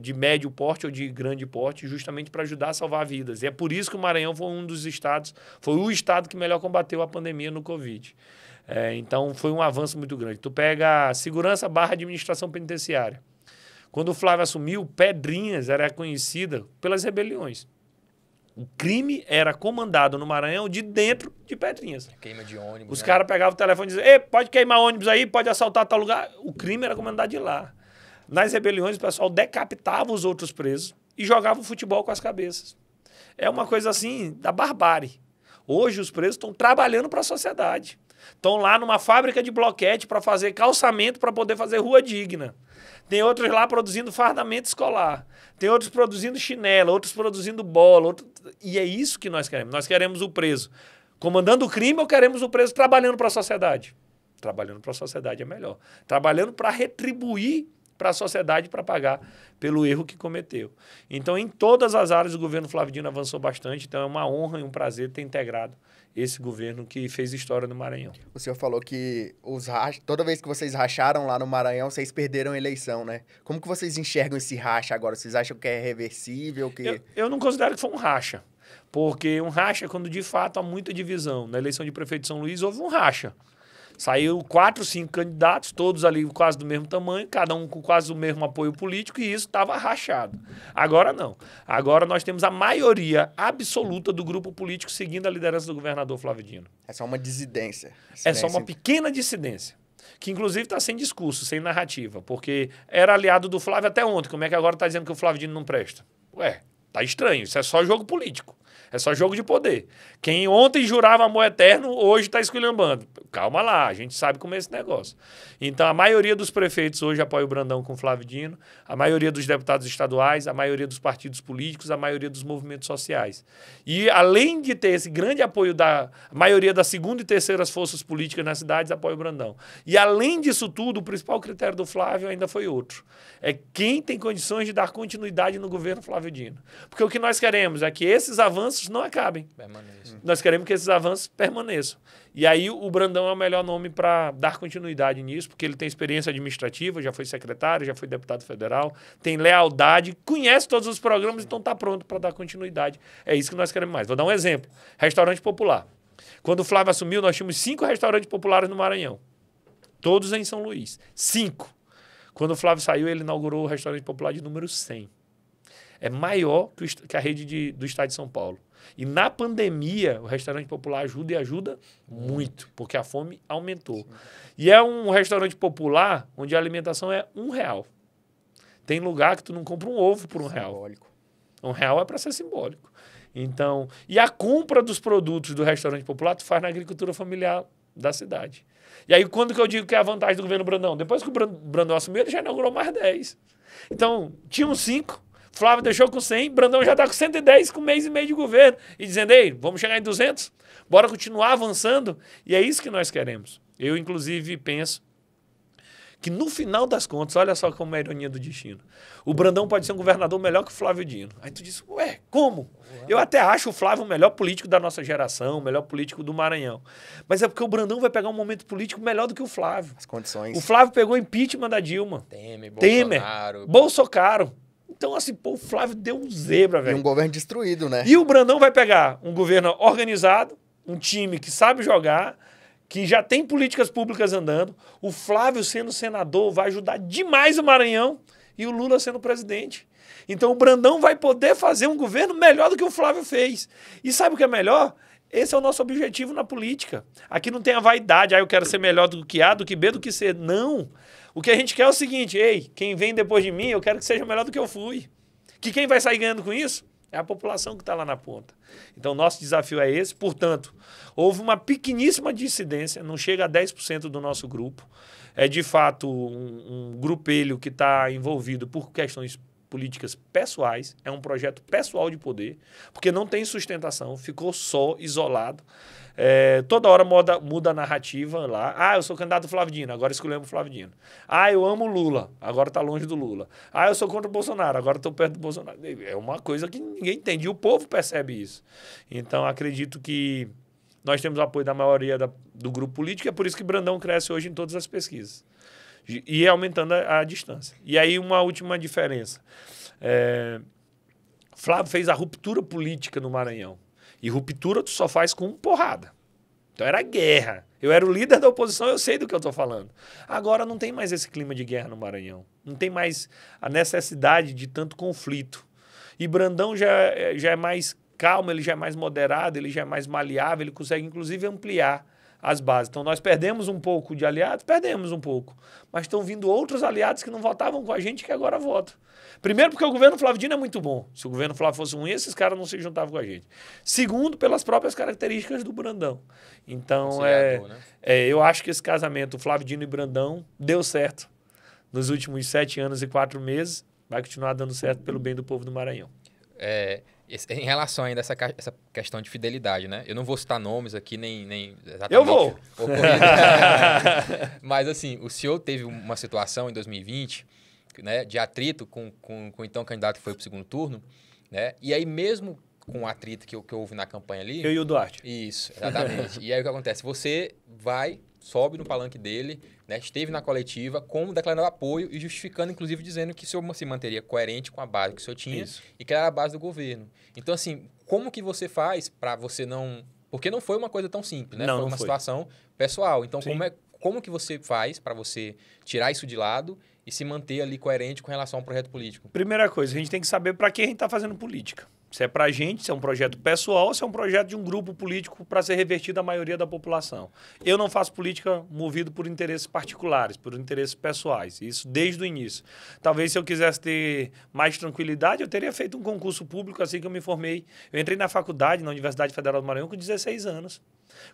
de médio porte ou de grande porte, justamente para ajudar a salvar vidas. E é por isso que o Maranhão foi um dos estados, foi o estado que melhor combateu a pandemia no Covid. Então, foi um avanço muito grande. Tu pega a segurança / administração penitenciária. Quando o Flávio assumiu, Pedrinhas era conhecida pelas rebeliões. O crime era comandado no Maranhão de dentro de Pedrinhas. Queima de ônibus. Os caras pegavam o telefone e diziam, ei, pode queimar ônibus aí, pode assaltar tal lugar. O crime era comandado de lá. Nas rebeliões, o pessoal decapitava os outros presos e jogava o futebol com as cabeças. É uma coisa assim, da barbárie. Hoje, os presos estão trabalhando para a sociedade. Estão lá numa fábrica de bloquete para fazer calçamento para poder fazer rua digna. Tem outros lá produzindo fardamento escolar. Tem outros produzindo chinelo, outros produzindo bola. E é isso que nós queremos. Nós queremos o preso comandando o crime ou queremos o preso trabalhando para a sociedade? Trabalhando para a sociedade é melhor. Trabalhando para retribuir para a sociedade para pagar pelo erro que cometeu. Então, em todas as áreas, o governo Flávio Dino avançou bastante. Então, é uma honra e um prazer ter integrado esse governo que fez história no Maranhão. O senhor falou que toda vez que vocês racharam lá no Maranhão, vocês perderam a eleição, né? Como que vocês enxergam esse racha agora? Vocês acham que é reversível? Eu não considero que foi um racha. Porque um racha é quando, de fato, há muita divisão. Na eleição de prefeito de São Luís, houve um racha. Saiu 4, 5 candidatos, todos ali quase do mesmo tamanho, cada um com quase o mesmo apoio político, e isso estava rachado. Agora não. Agora nós temos a maioria absoluta do grupo político seguindo a liderança do governador Flávio Dino. É só uma dissidência. É só uma pequena dissidência, que inclusive está sem discurso, sem narrativa, porque era aliado do Flávio até ontem. Como é que agora está dizendo que o Flávio Dino não presta? Ué, tá estranho, isso é só jogo político. É só jogo de poder. Quem ontem jurava amor eterno, hoje está esculhambando. Calma lá, a gente sabe como é esse negócio. Então, a maioria dos prefeitos hoje apoia o Brandão com o Flávio Dino, a maioria dos deputados estaduais, a maioria dos partidos políticos, a maioria dos movimentos sociais. E, além de ter esse grande apoio da maioria das segunda e terceiras forças políticas nas cidades, apoia o Brandão. E, além disso tudo, o principal critério do Flávio ainda foi outro. É quem tem condições de dar continuidade no governo Flávio Dino. Porque o que nós queremos é que esses avanços avanços não acabem. Permaneça. Nós queremos que esses avanços permaneçam. E aí o Brandão é o melhor nome para dar continuidade nisso, porque ele tem experiência administrativa, já foi secretário, já foi deputado federal, tem lealdade, conhece todos os programas, então está pronto para dar continuidade. É isso que nós queremos mais. Vou dar um exemplo. Restaurante popular. Quando o Flávio assumiu, nós tínhamos 5 restaurantes populares no Maranhão. Todos em São Luís. 5. Quando o Flávio saiu, ele inaugurou o restaurante popular de número 100. É maior que a rede do estado de São Paulo. E na pandemia, o restaurante popular ajuda e ajuda muito, porque a fome aumentou. Sim. E é um restaurante popular onde a alimentação é R$1. Tem lugar que tu não compra um ovo por R$1. Simbólico. R$1 é para ser simbólico. Então, e a compra dos produtos do restaurante popular tu faz na agricultura familiar da cidade. E aí, quando que eu digo que é a vantagem do governo Brandão? Depois que o Brandão assumiu, ele já inaugurou mais 10. Então, tínhamos 5. Flávio deixou com 100, Brandão já está com 110, com 1,5 mês de governo. E dizendo, ei, vamos chegar em 200? Bora continuar avançando? E é isso que nós queremos. Eu, inclusive, penso que no final das contas, olha só como é a ironia do destino, o Brandão pode ser um governador melhor que o Flávio Dino. Aí tu diz, ué, como? Eu até acho o Flávio o melhor político da nossa geração, o melhor político do Maranhão. Mas é porque o Brandão vai pegar um momento político melhor do que o Flávio. As condições. O Flávio pegou o impeachment da Dilma. Temer, Bolsonaro. Então, assim, pô, o Flávio deu um zebra, velho. E um governo destruído, né? E o Brandão vai pegar um governo organizado, um time que sabe jogar, que já tem políticas públicas andando. O Flávio, sendo senador, vai ajudar demais o Maranhão e o Lula sendo presidente. Então, o Brandão vai poder fazer um governo melhor do que o Flávio fez. E sabe o que é melhor? Esse é o nosso objetivo na política. Aqui não tem a vaidade, eu quero ser melhor do que A, do que B, do que C. Não. O que a gente quer é o seguinte, ei, quem vem depois de mim, eu quero que seja melhor do que eu fui. Que quem vai sair ganhando com isso é a população que está lá na ponta. Então, nosso desafio é esse. Portanto, houve uma pequeníssima dissidência, não chega a 10% do nosso grupo. É, de fato, um grupelho que está envolvido por questões políticas pessoais, é um projeto pessoal de poder, porque não tem sustentação, ficou só, isolado. Toda hora muda a narrativa lá. Ah, eu sou candidato do Flávio Dino, agora escolhemos o Flávio Dino. Ah, eu amo o Lula, agora está longe do Lula. Ah, eu sou contra o Bolsonaro, agora estou perto do Bolsonaro. É uma coisa que ninguém entende, e o povo percebe isso. Então, acredito que nós temos o apoio da maioria do grupo político, é por isso que Brandão cresce hoje em todas as pesquisas. E aumentando a distância. E aí, uma última diferença. Flávio fez a ruptura política no Maranhão. E ruptura tu só faz com porrada. Então era guerra. Eu era o líder da oposição, eu sei do que eu estou falando. Agora não tem mais esse clima de guerra no Maranhão. Não tem mais a necessidade de tanto conflito. E Brandão já é mais calmo, ele já é mais moderado, ele já é mais maleável, ele consegue inclusive ampliar as bases. Então, nós perdemos um pouco de aliados? Perdemos um pouco. Mas estão vindo outros aliados que não votavam com a gente que agora votam. Primeiro, porque o governo Flávio Dino é muito bom. Se o governo Flávio fosse ruim, esses caras não se juntavam com a gente. Segundo, pelas próprias características do Brandão. Então, né? Eu acho que esse casamento, Flávio Dino e Brandão, deu certo nos últimos 7 anos e 4 meses. Vai continuar dando certo pelo bem do povo do Maranhão. Em relação ainda a essa questão de fidelidade, né? Eu não vou citar nomes aqui, nem exatamente... Eu vou! Mas, assim, o senhor teve uma situação em 2020, né, de atrito com o então candidato que foi para o segundo turno, né? E aí, mesmo com o atrito que houve na campanha ali... Eu e o Duarte. Isso, exatamente. E aí, o que acontece? Você sobe no palanque dele, né, esteve na coletiva, declarando apoio e justificando, inclusive, dizendo que o senhor se manteria coerente com a base que o senhor tinha. Isso. E que era a base do governo. Então, assim, como que você faz para você não... Porque não foi uma coisa tão simples, né? Foi uma situação pessoal. Então, como que você faz para você tirar isso de lado e se manter ali coerente com relação ao projeto político? Primeira coisa, a gente tem que saber para que a gente está fazendo política. Se é para a gente, se é um projeto pessoal, ou se é um projeto de um grupo político para ser revertido à maioria da população. Eu não faço política movido por interesses particulares, por interesses pessoais. Isso desde o início. Talvez se eu quisesse ter mais tranquilidade, eu teria feito um concurso público assim que eu me formei. Eu entrei na faculdade, na Universidade Federal do Maranhão, com 16 anos.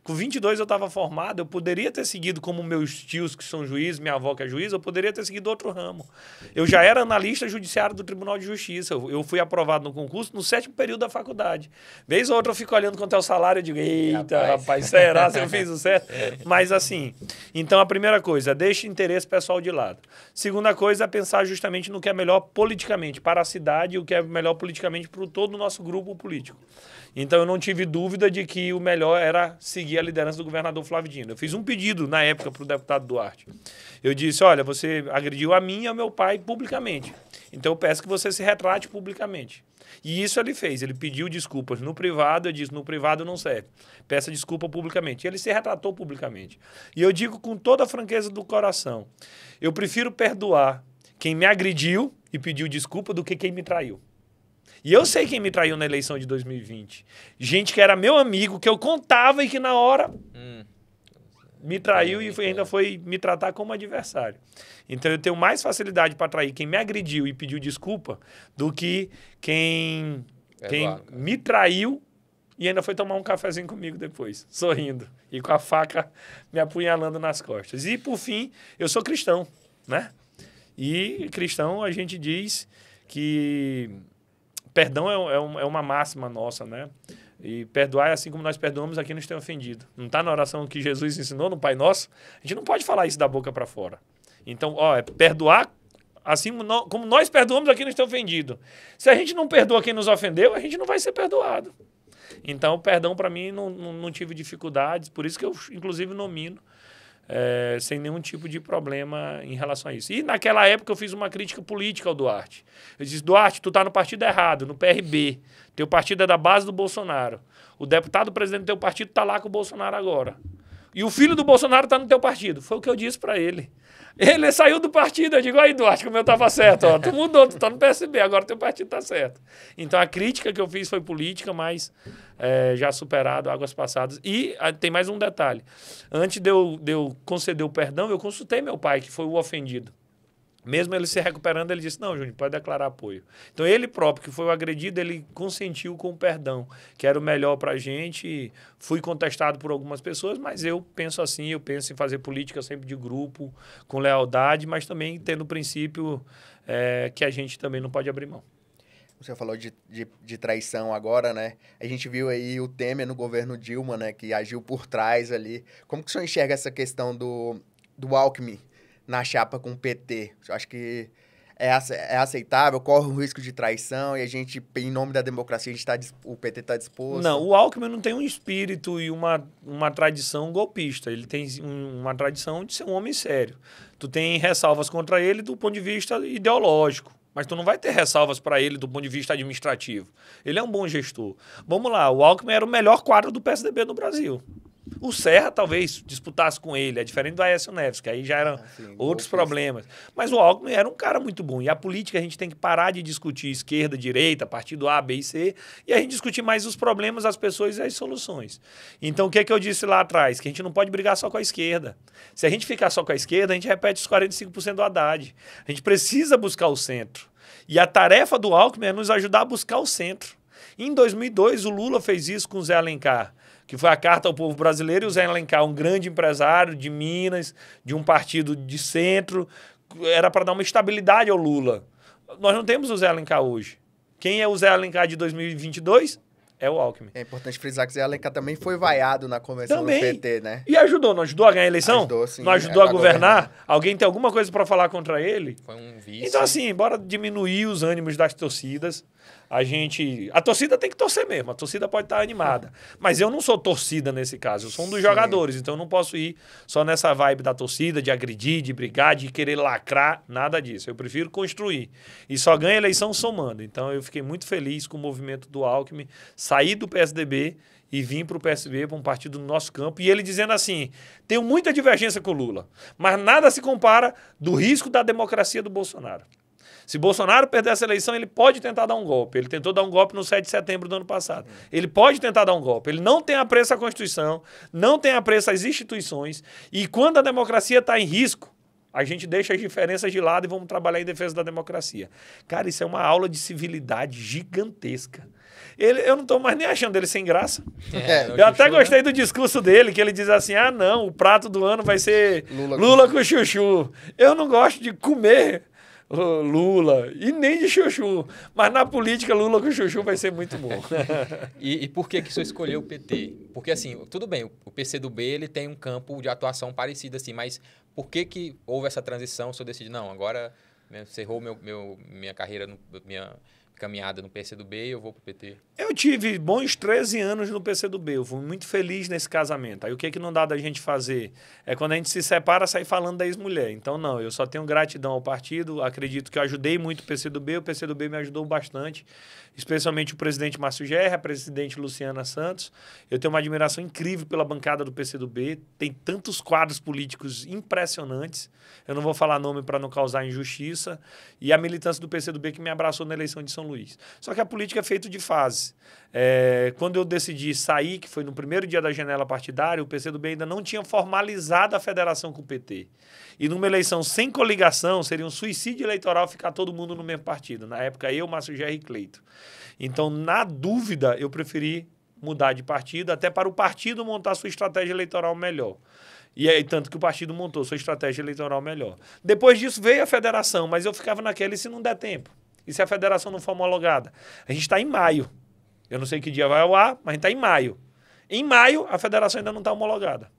Com 22 eu estava formado, eu poderia ter seguido como meus tios que são juízes, minha avó que é juiz, eu poderia ter seguido outro ramo. Eu já era analista judiciário do Tribunal de Justiça. Eu fui aprovado no concurso no 7º o período da faculdade. Vez ou outra eu fico olhando quanto é o salário e digo, eita, rapaz, será se eu fiz o certo? Mas assim, então a primeira coisa, deixe interesse pessoal de lado. Segunda coisa é pensar justamente no que é melhor politicamente para a cidade e o que é melhor politicamente para todo o nosso grupo político. Então eu não tive dúvida de que o melhor era seguir a liderança do governador Flávio Dino. Eu fiz um pedido na época para o deputado Duarte. Eu disse, olha, você agrediu a mim e ao meu pai publicamente. Então eu peço que você se retrate publicamente. E isso ele fez. Ele pediu desculpas no privado, eu disse, no privado não serve. Peça desculpa publicamente. E ele se retratou publicamente. E eu digo com toda a franqueza do coração, eu prefiro perdoar quem me agrediu e pediu desculpa do que quem me traiu. E eu sei quem me traiu na eleição de 2020. Gente que era meu amigo, que eu contava e que na hora me traiu e ainda foi me tratar como adversário. Então eu tenho mais facilidade para trair quem me agrediu e pediu desculpa do que quem me traiu e ainda foi tomar um cafezinho comigo depois, sorrindo e com a faca me apunhalando nas costas. E por fim, eu sou cristão, né? E cristão a gente diz que perdão é uma máxima nossa, né? E perdoar é assim como nós perdoamos a quem nos tem ofendido. Não está na oração que Jesus ensinou no Pai Nosso? A gente não pode falar isso da boca para fora. Então, é perdoar assim como nós perdoamos a quem nos tem ofendido. Se a gente não perdoa quem nos ofendeu, a gente não vai ser perdoado. Então, perdão para mim não tive dificuldades, por isso que eu, inclusive, nomino sem nenhum tipo de problema em relação a isso. E naquela época eu fiz uma crítica política ao Duarte. Eu disse, Duarte, tu tá no partido errado, no PRB. Teu partido é da base do Bolsonaro. O deputado presidente do teu partido tá lá com o Bolsonaro agora. E o filho do Bolsonaro tá no teu partido. Foi o que eu disse para ele. Ele saiu do partido. Eu digo, aí, Duarte, como eu tava certo. Ó, tu mudou, tu tá no PSB, agora teu partido tá certo. Então a crítica que eu fiz foi política, mas já superado, águas passadas. E tem mais um detalhe. Antes de eu conceder o perdão, eu consultei meu pai, que foi o ofendido. Mesmo ele se recuperando, ele disse, não, Júnior, pode declarar apoio. Então, ele próprio, que foi o agredido, ele consentiu com o perdão, que era o melhor para a gente. Fui contestado por algumas pessoas, mas eu penso assim, eu penso em fazer política sempre de grupo, com lealdade, mas também tendo o princípio que a gente também não pode abrir mão. Você falou de traição agora, né? A gente viu aí o Temer no governo Dilma, né? Que agiu por trás ali. Como que o senhor enxerga essa questão do Alckmin na chapa com o PT? Eu acho que é aceitável, corre o risco de traição e a gente, em nome da democracia, o PT está disposto? Não, o Alckmin não tem um espírito e uma tradição golpista. Ele tem uma tradição de ser um homem sério. Tu tem ressalvas contra ele do ponto de vista ideológico, mas tu não vai ter ressalvas para ele do ponto de vista administrativo. Ele é um bom gestor. Vamos lá, o Alckmin era o melhor quadro do PSDB no Brasil. O Serra talvez disputasse com ele, é diferente do Aécio Neves, que aí já eram outros problemas. Mas o Alckmin era um cara muito bom. E a política a gente tem que parar de discutir esquerda, direita, partido A, B e C, e a gente discutir mais os problemas, as pessoas e as soluções. Então o que é que eu disse lá atrás? Que a gente não pode brigar só com a esquerda. Se a gente ficar só com a esquerda, a gente repete os 45% do Haddad. A gente precisa buscar o centro. E a tarefa do Alckmin é nos ajudar a buscar o centro. Em 2002, o Lula fez isso com o Zé Alencar, que foi a Carta ao Povo Brasileiro, e o Zé Alencar, um grande empresário de Minas, de um partido de centro, era para dar uma estabilidade ao Lula. Nós não temos o Zé Alencar hoje. Quem é o Zé Alencar de 2022? É o Alckmin. É importante frisar que o Zé Alencar também foi vaiado na convenção do PT, né? E ajudou, não ajudou a ganhar a eleição? Ajudou, sim. Não ajudou a governar? Alguém tem alguma coisa para falar contra ele? Foi um vício. Então, assim, bora diminuir os ânimos das torcidas. A torcida tem que torcer mesmo, a torcida pode estar animada. Mas eu não sou torcida nesse caso, eu sou um dos jogadores, então eu não posso ir só nessa vibe da torcida, de agredir, de brigar, de querer lacrar, nada disso. Eu prefiro construir. E só ganha eleição somando. Então eu fiquei muito feliz com o movimento do Alckmin, sair do PSDB e vim para o PSB, para um partido do nosso campo, e ele dizendo assim, tenho muita divergência com o Lula, mas nada se compara do risco da democracia do Bolsonaro. Se Bolsonaro perder essa eleição, ele pode tentar dar um golpe. Ele tentou dar um golpe no 7 de setembro do ano passado. Ele pode tentar dar um golpe. Ele não tem apreço à Constituição, não tem apreço às instituições. E quando a democracia está em risco, a gente deixa as diferenças de lado e vamos trabalhar em defesa da democracia. Cara, isso é uma aula de civilidade gigantesca. Eu não estou mais nem achando ele sem graça. Eu até gostei do discurso dele, que ele diz assim, não, o prato do ano vai ser Lula com chuchu. Eu não gosto de comer Lula, e nem de chuchu. Mas na política, Lula com chuchu vai ser muito bom. E por que que o senhor escolheu o PT? Porque, assim, tudo bem, o PCdoB ele tem um campo de atuação parecido, assim, mas por que que houve essa transição? O senhor decide, não, agora encerrou minha carreira, minha caminhada no PCdoB e eu vou pro PT. Eu tive bons 13 anos no PCdoB, eu fui muito feliz nesse casamento. Aí o que não dá da gente fazer? É quando a gente se separa, sair falando da ex-mulher. Então não, eu só tenho gratidão ao partido, acredito que eu ajudei muito o PCdoB me ajudou bastante, especialmente o presidente Márcio Gerra, a presidente Luciana Santos. Eu tenho uma admiração incrível pela bancada do PCdoB, tem tantos quadros políticos impressionantes, eu não vou falar nome para não causar injustiça, e a militância do PCdoB que me abraçou na eleição de São Luís. Só que a política é feita de fase. Quando eu decidi sair, que foi no primeiro dia da janela partidária, o PCdoB ainda não tinha formalizado a federação com o PT. E numa eleição sem coligação, seria um suicídio eleitoral ficar todo mundo no mesmo partido. Na época, eu, Márcio Gerra e Cleito. Então, na dúvida, eu preferi mudar de partido, até para o partido montar sua estratégia eleitoral melhor. E aí, tanto que o partido montou sua estratégia eleitoral melhor. Depois disso, veio a federação, mas eu ficava naquela, e se não der tempo? E se a federação não for homologada? A gente está em maio. Eu não sei que dia vai ao ar, mas a gente está em maio. Em maio, a federação ainda não está homologada.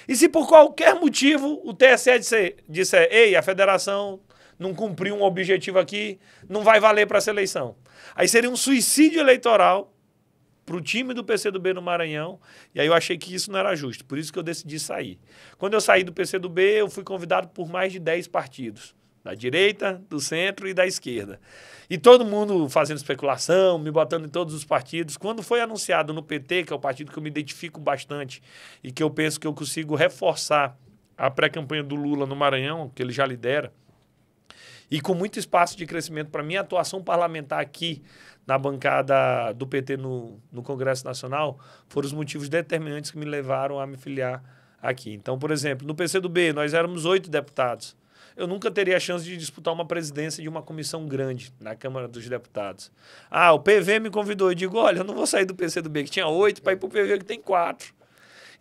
E se por qualquer motivo o TSE disser, ei, a federação não cumpriu um objetivo aqui, não vai valer para essa eleição. Aí seria um suicídio eleitoral para o time do PCdoB no Maranhão, e aí eu achei que isso não era justo, por isso que eu decidi sair. Quando eu saí do PCdoB, eu fui convidado por mais de 10 partidos, da direita, do centro e da esquerda. E todo mundo fazendo especulação, me botando em todos os partidos. Quando foi anunciado no PT, que é o partido que eu me identifico bastante e que eu penso que eu consigo reforçar a pré-campanha do Lula no Maranhão, que ele já lidera, e com muito espaço de crescimento para minha atuação parlamentar aqui na bancada do PT no Congresso Nacional, foram os motivos determinantes que me levaram a me filiar aqui. Então, por exemplo, no PCdoB, nós éramos 8 deputados. Eu nunca teria a chance de disputar uma presidência de uma comissão grande na Câmara dos Deputados. Ah, o PV me convidou. Eu digo, olha, eu não vou sair do PCdoB, que tinha 8, para ir para o PV, que tem 4.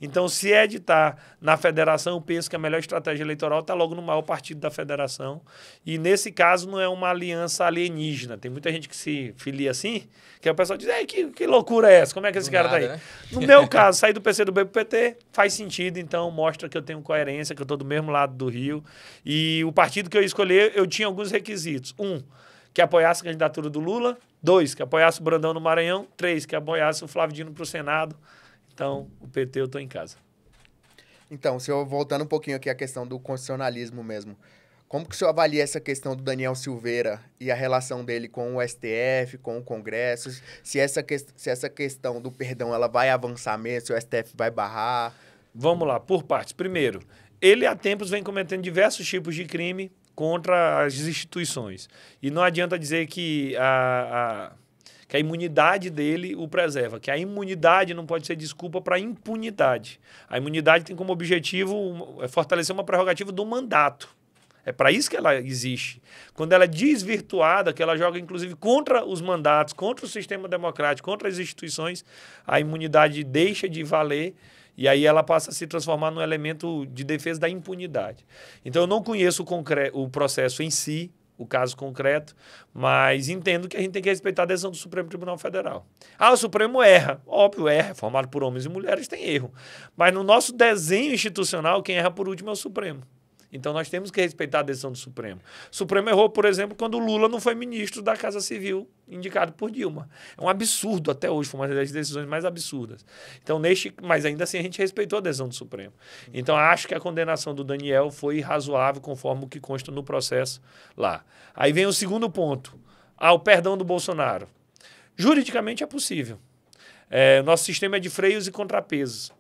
Então, se é de estar na federação, eu penso que a melhor estratégia eleitoral está logo no maior partido da federação. E, nesse caso, não é uma aliança alienígena. Tem muita gente que se filia assim, que o pessoal diz, que loucura é essa? Como é que esse cara está aí? Né? No meu caso, sair do PCdoB para o PT faz sentido, então mostra que eu tenho coerência, que eu estou do mesmo lado do Rio. E o partido que eu escolhi, eu tinha alguns requisitos. 1, que apoiasse a candidatura do Lula. 2, que apoiasse o Brandão no Maranhão. 3, que apoiasse o Flávio Dino para o Senado. Então, o PT eu estou em casa. Então, senhor, voltando um pouquinho aqui à questão do constitucionalismo mesmo, como que o senhor avalia essa questão do Daniel Silveira e a relação dele com o STF, com o Congresso? Se essa questão do perdão ela vai avançar mesmo, se o STF vai barrar? Vamos lá, por partes. Primeiro, ele há tempos vem cometendo diversos tipos de crime contra as instituições. E não adianta dizer que a imunidade dele o preserva, que a imunidade não pode ser desculpa para a impunidade. A imunidade tem como objetivo fortalecer uma prerrogativa do mandato. É para isso que ela existe. Quando ela é desvirtuada, que ela joga inclusive contra os mandatos, contra o sistema democrático, contra as instituições, a imunidade deixa de valer e aí ela passa a se transformar num elemento de defesa da impunidade. Então eu não conheço o processo em si, o caso concreto, mas entendo que a gente tem que respeitar a decisão do Supremo Tribunal Federal. Ah, o Supremo erra. Óbvio, erra. Formado por homens e mulheres, tem erro. Mas no nosso desenho institucional, quem erra por último é o Supremo. Então nós temos que respeitar a decisão do Supremo. O Supremo errou, por exemplo, quando o Lula não foi ministro da Casa Civil, indicado por Dilma. É um absurdo até hoje, foi uma das decisões mais absurdas. Então, mas ainda assim a gente respeitou a decisão do Supremo. Então acho que a condenação do Daniel foi razoável, conforme o que consta no processo lá. Aí vem o segundo ponto. O perdão do Bolsonaro. Juridicamente é possível. Nosso sistema é de freios e contrapesos.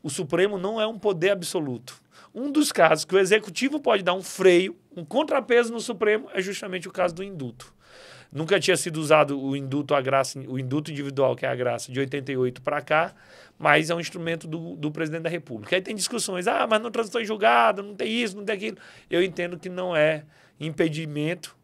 O Supremo não é um poder absoluto. Um dos casos que o Executivo pode dar um freio, um contrapeso no Supremo, é justamente o caso do indulto. Nunca tinha sido usado o indulto individual, que é a graça, de 88 para cá, mas é um instrumento do presidente da República. Aí tem discussões, mas não transitou em julgado, não tem isso, não tem aquilo. Eu entendo que não é impedimento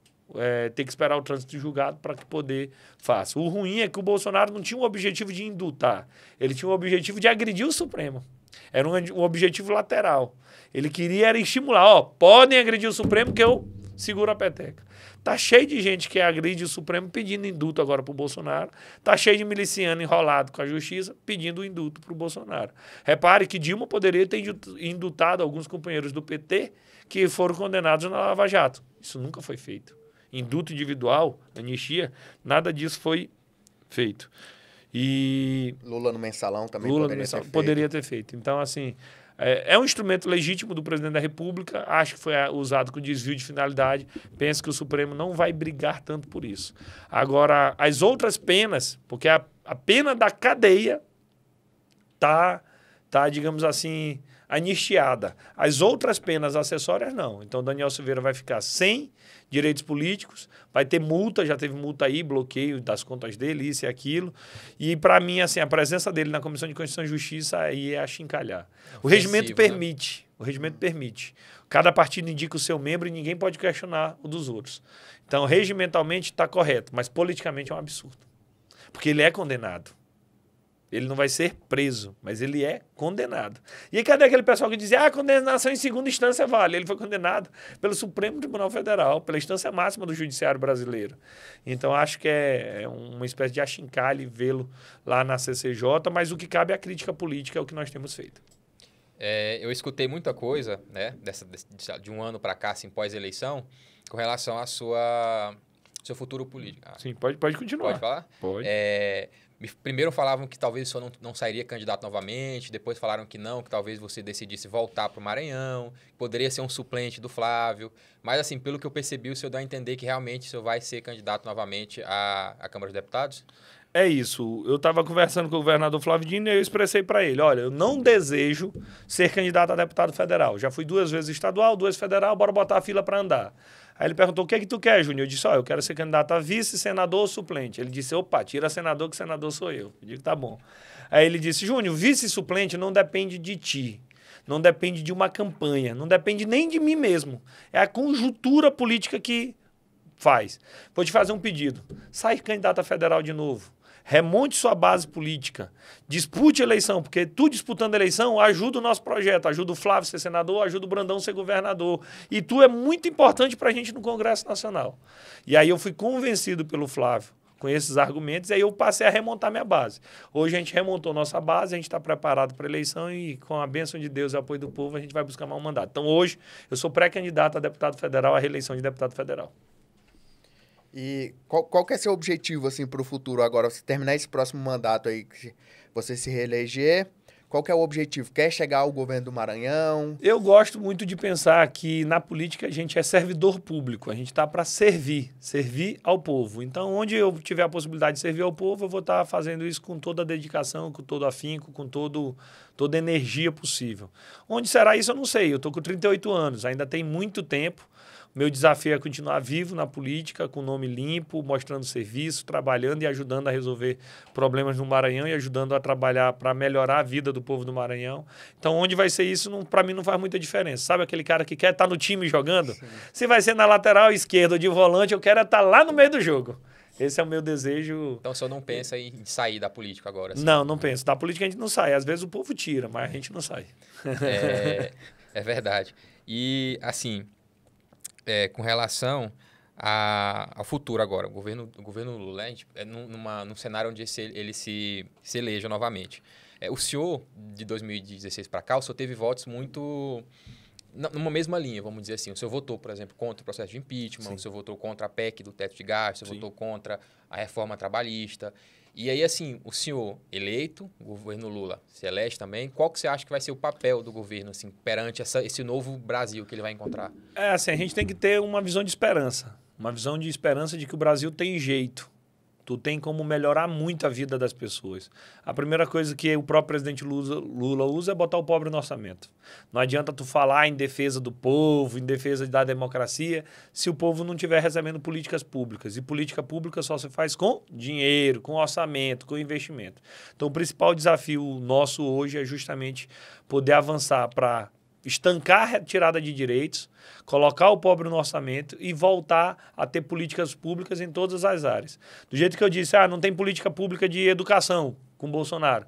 ter que esperar o trânsito de julgado para que poder faça. O ruim é que o Bolsonaro não tinha um objetivo de indultar, ele tinha um objetivo de agredir o Supremo. Era um objetivo lateral. Ele queria estimular, podem agredir o Supremo que eu seguro a peteca. Tá cheio de gente que agride o Supremo pedindo indulto agora para o Bolsonaro. Tá cheio de miliciano enrolado com a justiça pedindo o indulto para o Bolsonaro. Repare que Dilma poderia ter indultado alguns companheiros do PT que foram condenados na Lava Jato. Isso nunca foi feito. Indulto individual, anistia, nada disso foi feito. E Lula no mensalão também poderia ter feito. Então, assim, é um instrumento legítimo do presidente da República, acho que foi usado com desvio de finalidade, penso que o Supremo não vai brigar tanto por isso. Agora, as outras penas, porque a pena da cadeia tá, digamos assim, anistiada. As outras penas acessórias, não. Então, Daniel Silveira vai ficar sem direitos políticos, vai ter multa, já teve multa aí, bloqueio das contas dele, isso e aquilo. E, para mim, assim, a presença dele na Comissão de Constituição e Justiça aí é achincalhar. O regimento permite, né? O regimento permite. Cada partido indica o seu membro e ninguém pode questionar o dos outros. Então, regimentalmente está correto, mas politicamente é um absurdo. Porque ele é condenado. Ele não vai ser preso, mas ele é condenado. E aí, cadê aquele pessoal que dizia a condenação em segunda instância vale? Ele foi condenado pelo Supremo Tribunal Federal, pela instância máxima do judiciário brasileiro. Então, acho que é uma espécie de achincalhe vê-lo lá na CCJ, mas o que cabe à crítica política é o que nós temos feito. Eu escutei muita coisa, né, de um ano para cá, assim, pós-eleição, com relação ao seu futuro político. Sim, pode continuar. Pode falar? Pode. Primeiro falavam que talvez o senhor não sairia candidato novamente, depois falaram que não, que talvez você decidisse voltar para o Maranhão, poderia ser um suplente do Flávio, mas assim, pelo que eu percebi, o senhor dá a entender que realmente o senhor vai ser candidato novamente à Câmara dos Deputados? É isso. Eu estava conversando com o governador Flávio Dino e eu expressei para ele, olha, eu não desejo ser candidato a deputado federal. Já fui 2 vezes estadual, 2 federal, bora botar a fila para andar. Aí ele perguntou, o que é que tu quer, Júnior? Eu disse, eu quero ser candidato a vice, senador ou suplente. Ele disse, opa, tira senador que senador sou eu. Eu digo, tá bom. Aí ele disse, Júnior, vice e suplente não depende de ti. Não depende de uma campanha. Não depende nem de mim mesmo. É a conjuntura política que faz. Vou te fazer um pedido. Sai candidato a federal de novo. Remonte sua base política, dispute eleição, porque tu disputando eleição ajuda o nosso projeto, ajuda o Flávio a ser senador, ajuda o Brandão a ser governador. E tu é muito importante para a gente no Congresso Nacional. E aí eu fui convencido pelo Flávio com esses argumentos, e aí eu passei a remontar minha base. Hoje a gente remontou nossa base, a gente está preparado para a eleição e com a bênção de Deus e o apoio do povo a gente vai buscar mais um mandato. Então hoje eu sou pré-candidato a deputado federal, à reeleição de deputado federal. E qual que é seu objetivo, assim, para o futuro agora? Você terminar esse próximo mandato aí, você se reeleger, qual que é o objetivo? Quer chegar ao governo do Maranhão? Eu gosto muito de pensar que na política a gente é servidor público, a gente está para servir ao povo. Então, onde eu tiver a possibilidade de servir ao povo, eu vou estar fazendo isso com toda a dedicação, com todo afinco, com toda a energia possível. Onde será isso, eu não sei. Eu estou com 38 anos, ainda tem muito tempo. Meu desafio é continuar vivo na política, com nome limpo, mostrando serviço, trabalhando e ajudando a resolver problemas no Maranhão e ajudando a trabalhar para melhorar a vida do povo do Maranhão. Então, onde vai ser isso, para mim, não faz muita diferença. Sabe aquele cara que quer estar no time jogando? Sim. Se vai ser na lateral esquerda ou de volante, eu quero estar lá no meio do jogo. Esse é o meu desejo. Então, o senhor não pensa em sair da política agora? Assim? Não penso. Da política a gente não sai. Às vezes o povo tira, mas a gente não sai. É verdade. E, assim... com relação ao futuro agora, o governo Lula, num cenário onde ele se eleja novamente. O senhor, de 2016 para cá, o senhor teve votos muito... numa mesma linha, vamos dizer assim. O senhor votou, por exemplo, contra o processo de impeachment, Sim. O senhor votou contra a PEC do teto de gastos, o senhor votou contra a reforma trabalhista. E aí, assim, o senhor eleito, o governo Lula se elege também, qual que você acha que vai ser o papel do governo, assim, perante esse novo Brasil que ele vai encontrar? Assim, a gente tem que ter uma visão de esperança. Uma visão de esperança de que o Brasil tem jeito. Tu tem como melhorar muito a vida das pessoas. A primeira coisa que o próprio presidente Lula usa é botar o pobre no orçamento. Não adianta tu falar em defesa do povo, em defesa da democracia, se o povo não estiver recebendo políticas públicas. E política pública só se faz com dinheiro, com orçamento, com investimento. Então, o principal desafio nosso hoje é justamente poder avançar para estancar a retirada de direitos, colocar o pobre no orçamento e voltar a ter políticas públicas em todas as áreas. Do jeito que eu disse, não tem política pública de educação com Bolsonaro.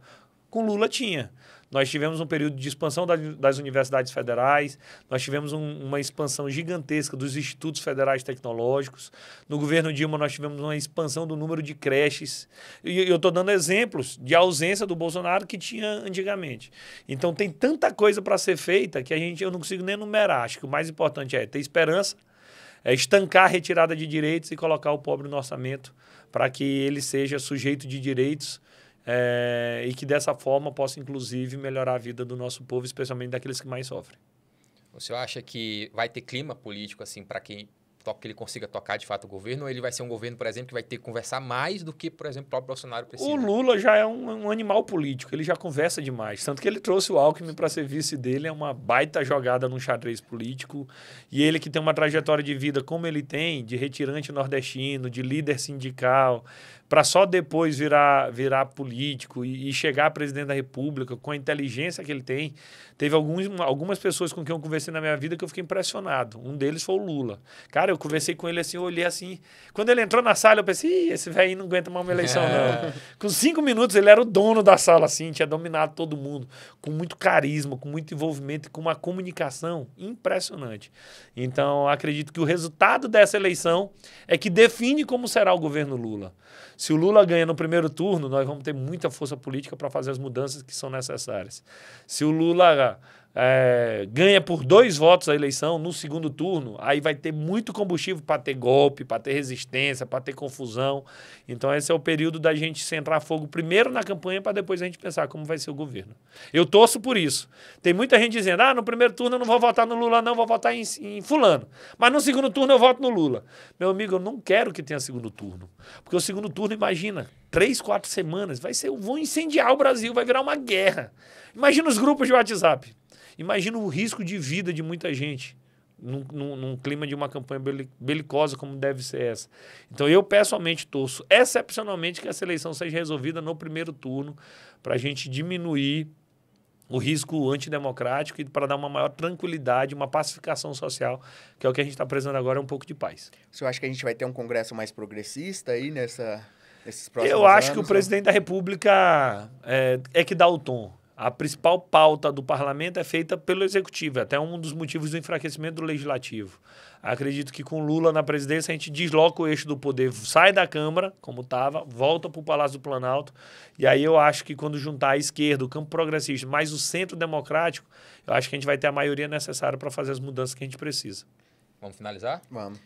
Com Lula tinha. Nós tivemos um período de expansão das universidades federais, nós tivemos uma expansão gigantesca dos institutos federais tecnológicos. No governo Dilma, nós tivemos uma expansão do número de creches. E eu estou dando exemplos de ausência do Bolsonaro que tinha antigamente. Então, tem tanta coisa para ser feita que eu não consigo nem enumerar. Acho que o mais importante é ter esperança, é estancar a retirada de direitos e colocar o pobre no orçamento para que ele seja sujeito de direitos e que dessa forma possa, inclusive, melhorar a vida do nosso povo, especialmente daqueles que mais sofrem. O senhor acha que vai ter clima político assim para que ele consiga tocar de fato o governo, ou ele vai ser um governo, por exemplo, que vai ter que conversar mais do que, por exemplo, o próprio Bolsonaro precisa? O Lula já é um animal político, ele já conversa demais. Tanto que ele trouxe o Alckmin para ser vice dele, é uma baita jogada num xadrez político. E ele que tem uma trajetória de vida como ele tem, de retirante nordestino, de líder sindical, para só depois virar político e chegar a presidente da República com a inteligência que ele tem. Teve algumas pessoas com quem eu conversei na minha vida que eu fiquei impressionado. Um deles foi o Lula. Cara, eu conversei com ele assim, eu olhei assim. Quando ele entrou na sala, eu pensei, esse velho não aguenta mais uma eleição, não. Com 5 minutos, ele era o dono da sala, assim, tinha dominado todo mundo, com muito carisma, com muito envolvimento e com uma comunicação impressionante. Então, acredito que o resultado dessa eleição é que define como será o governo Lula. Se o Lula ganha no primeiro turno, nós vamos ter muita força política para fazer as mudanças que são necessárias. Se o Lula ganha por 2 votos a eleição no segundo turno, aí vai ter muito combustível para ter golpe, para ter resistência, para ter confusão. Então esse é o período da gente centrar fogo primeiro na campanha para depois a gente pensar como vai ser o governo. Eu torço por isso. Tem muita gente dizendo, no primeiro turno eu não vou votar no Lula não, vou votar em fulano. Mas no segundo turno eu voto no Lula. Meu amigo, eu não quero que tenha segundo turno. Porque o segundo turno, imagina, 3, 4 semanas, vão incendiar o Brasil, vai virar uma guerra. Imagina os grupos de WhatsApp. Imagina o risco de vida de muita gente num clima de uma campanha belicosa como deve ser essa. Então, eu pessoalmente torço excepcionalmente que essa eleição seja resolvida no primeiro turno para a gente diminuir o risco antidemocrático e para dar uma maior tranquilidade, uma pacificação social, que é o que a gente está precisando agora, um pouco de paz. O senhor acha que a gente vai ter um Congresso mais progressista aí nesses próximos anos? Eu acho que o presidente da República é que dá o tom. A principal pauta do parlamento é feita pelo executivo, até um dos motivos do enfraquecimento do legislativo. Acredito que com Lula na presidência a gente desloca o eixo do poder, sai da Câmara, como estava, volta para o Palácio do Planalto, e aí eu acho que quando juntar a esquerda, o campo progressista, mais o centro democrático, eu acho que a gente vai ter a maioria necessária para fazer as mudanças que a gente precisa. Vamos finalizar? Vamos.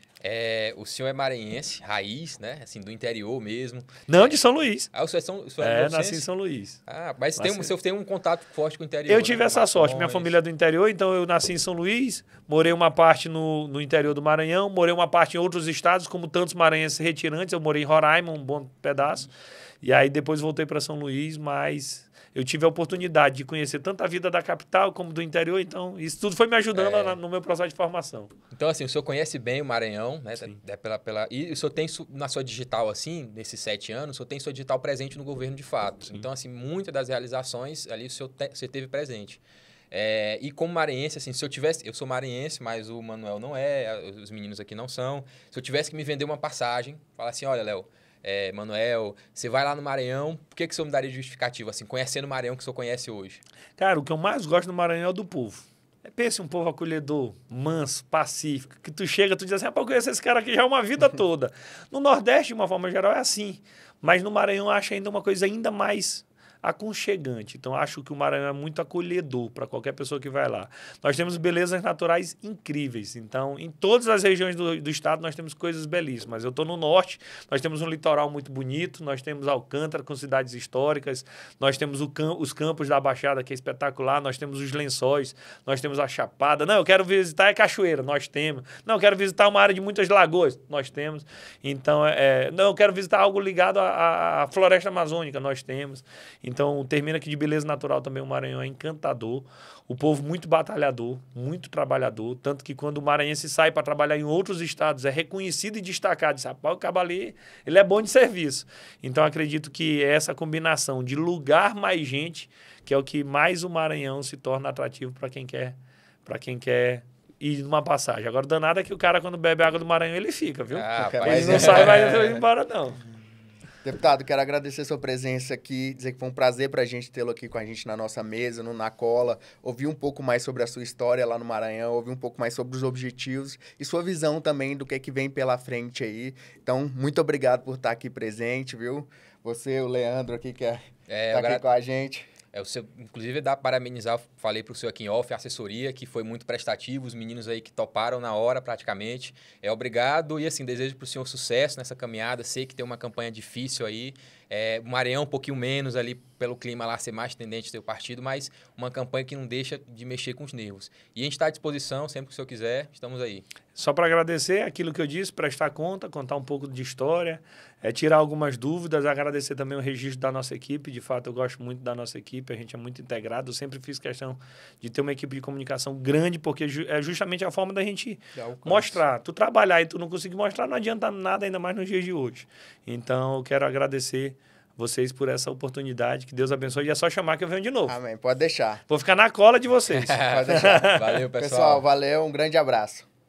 O senhor é maranhense, raiz, né? Assim, do interior mesmo. Não, de São Luís. O senhor é nasci em São Luís. Mas o senhor tem um contato forte com o interior. Eu tive essa sorte. Minha família é do interior, então eu nasci em São Luís, morei uma parte no interior do Maranhão, morei uma parte em outros estados, como tantos maranhenses retirantes. Eu morei em Roraima, um bom pedaço. E aí depois voltei para São Luís, mas eu tive a oportunidade de conhecer tanto a vida da capital como do interior, então isso tudo foi me ajudando no meu processo de formação. Então, assim, o senhor conhece bem o Maranhão, né? Sim. E o senhor tem na sua digital, assim, nesses 7 anos, o senhor tem sua digital presente no governo de fato. Sim. Então, assim, muitas das realizações ali você teve presente. E como maranhense, assim, se eu tivesse... Eu sou maranhense, mas o Manuel não é, os meninos aqui não são. Se eu tivesse que me vender uma passagem, falar assim, olha, Léo, Manuel, você vai lá no Maranhão, por que o senhor me daria justificativo, assim, conhecendo o Maranhão que o senhor conhece hoje? Cara, o que eu mais gosto do Maranhão é o do povo. Pense um povo acolhedor, manso, pacífico, que tu chega, tu diz assim, eu conheço esse cara aqui já uma vida toda. No Nordeste, de uma forma geral, é assim. Mas no Maranhão eu acho ainda uma coisa ainda mais aconchegante. Então, acho que o Maranhão é muito acolhedor para qualquer pessoa que vai lá. Nós temos belezas naturais incríveis. Então, em todas as regiões do estado, nós temos coisas belíssimas. Eu estou no norte, nós temos um litoral muito bonito, nós temos Alcântara com cidades históricas, nós temos os campos da Baixada, que é espetacular, nós temos os lençóis, nós temos a Chapada. Não, eu quero visitar a cachoeira, nós temos. Não, eu quero visitar uma área de muitas lagoas, nós temos. Então, não, eu quero visitar algo ligado à floresta amazônica, nós temos. Então, termina que de beleza natural também o Maranhão é encantador. O povo muito batalhador, muito trabalhador. Tanto que quando o maranhense sai para trabalhar em outros estados, é reconhecido e destacado. Diz, rapaz, o cabo ali, ele é bom de serviço. Então, acredito que essa combinação de lugar mais gente, que é o que mais o Maranhão se torna atrativo para quem quer ir numa passagem. Agora, o danado é que o cara, quando bebe água do Maranhão, ele fica, viu? Ele não sai mais embora, não. Deputado, quero agradecer a sua presença aqui, dizer que foi um prazer para a gente tê-lo aqui com a gente na nossa mesa, no Na Cola, ouvir um pouco mais sobre a sua história lá no Maranhão, ouvir um pouco mais sobre os objetivos e sua visão também do que vem pela frente aí. Então, muito obrigado por estar aqui presente, viu? Você, o Leandro aqui, que tá aqui com a gente. Inclusive, dá para parabenizar, falei para o senhor aqui em off, a assessoria, que foi muito prestativa, os meninos aí que toparam na hora praticamente. Obrigado e assim, desejo para o senhor sucesso nessa caminhada. Sei que tem uma campanha difícil aí. O Maranhão um pouquinho menos ali, pelo clima lá ser mais tendente do seu partido, mas uma campanha que não deixa de mexer com os nervos. E a gente está à disposição, sempre que o senhor quiser, estamos aí. Só para agradecer aquilo que eu disse, prestar conta, contar um pouco de história, tirar algumas dúvidas, agradecer também o registro da nossa equipe. De fato, eu gosto muito da nossa equipe, a gente é muito integrado. Eu sempre fiz questão de ter uma equipe de comunicação grande, porque é justamente a forma da gente mostrar. Tu trabalhar e tu não conseguir mostrar, não adianta nada, ainda mais nos dias de hoje. Então, eu quero agradecer vocês por essa oportunidade. Que Deus abençoe. E é só chamar que eu venho de novo. Amém. Pode deixar. Vou ficar na cola de vocês. Pode deixar. Valeu, pessoal. Pessoal, valeu. Um grande abraço.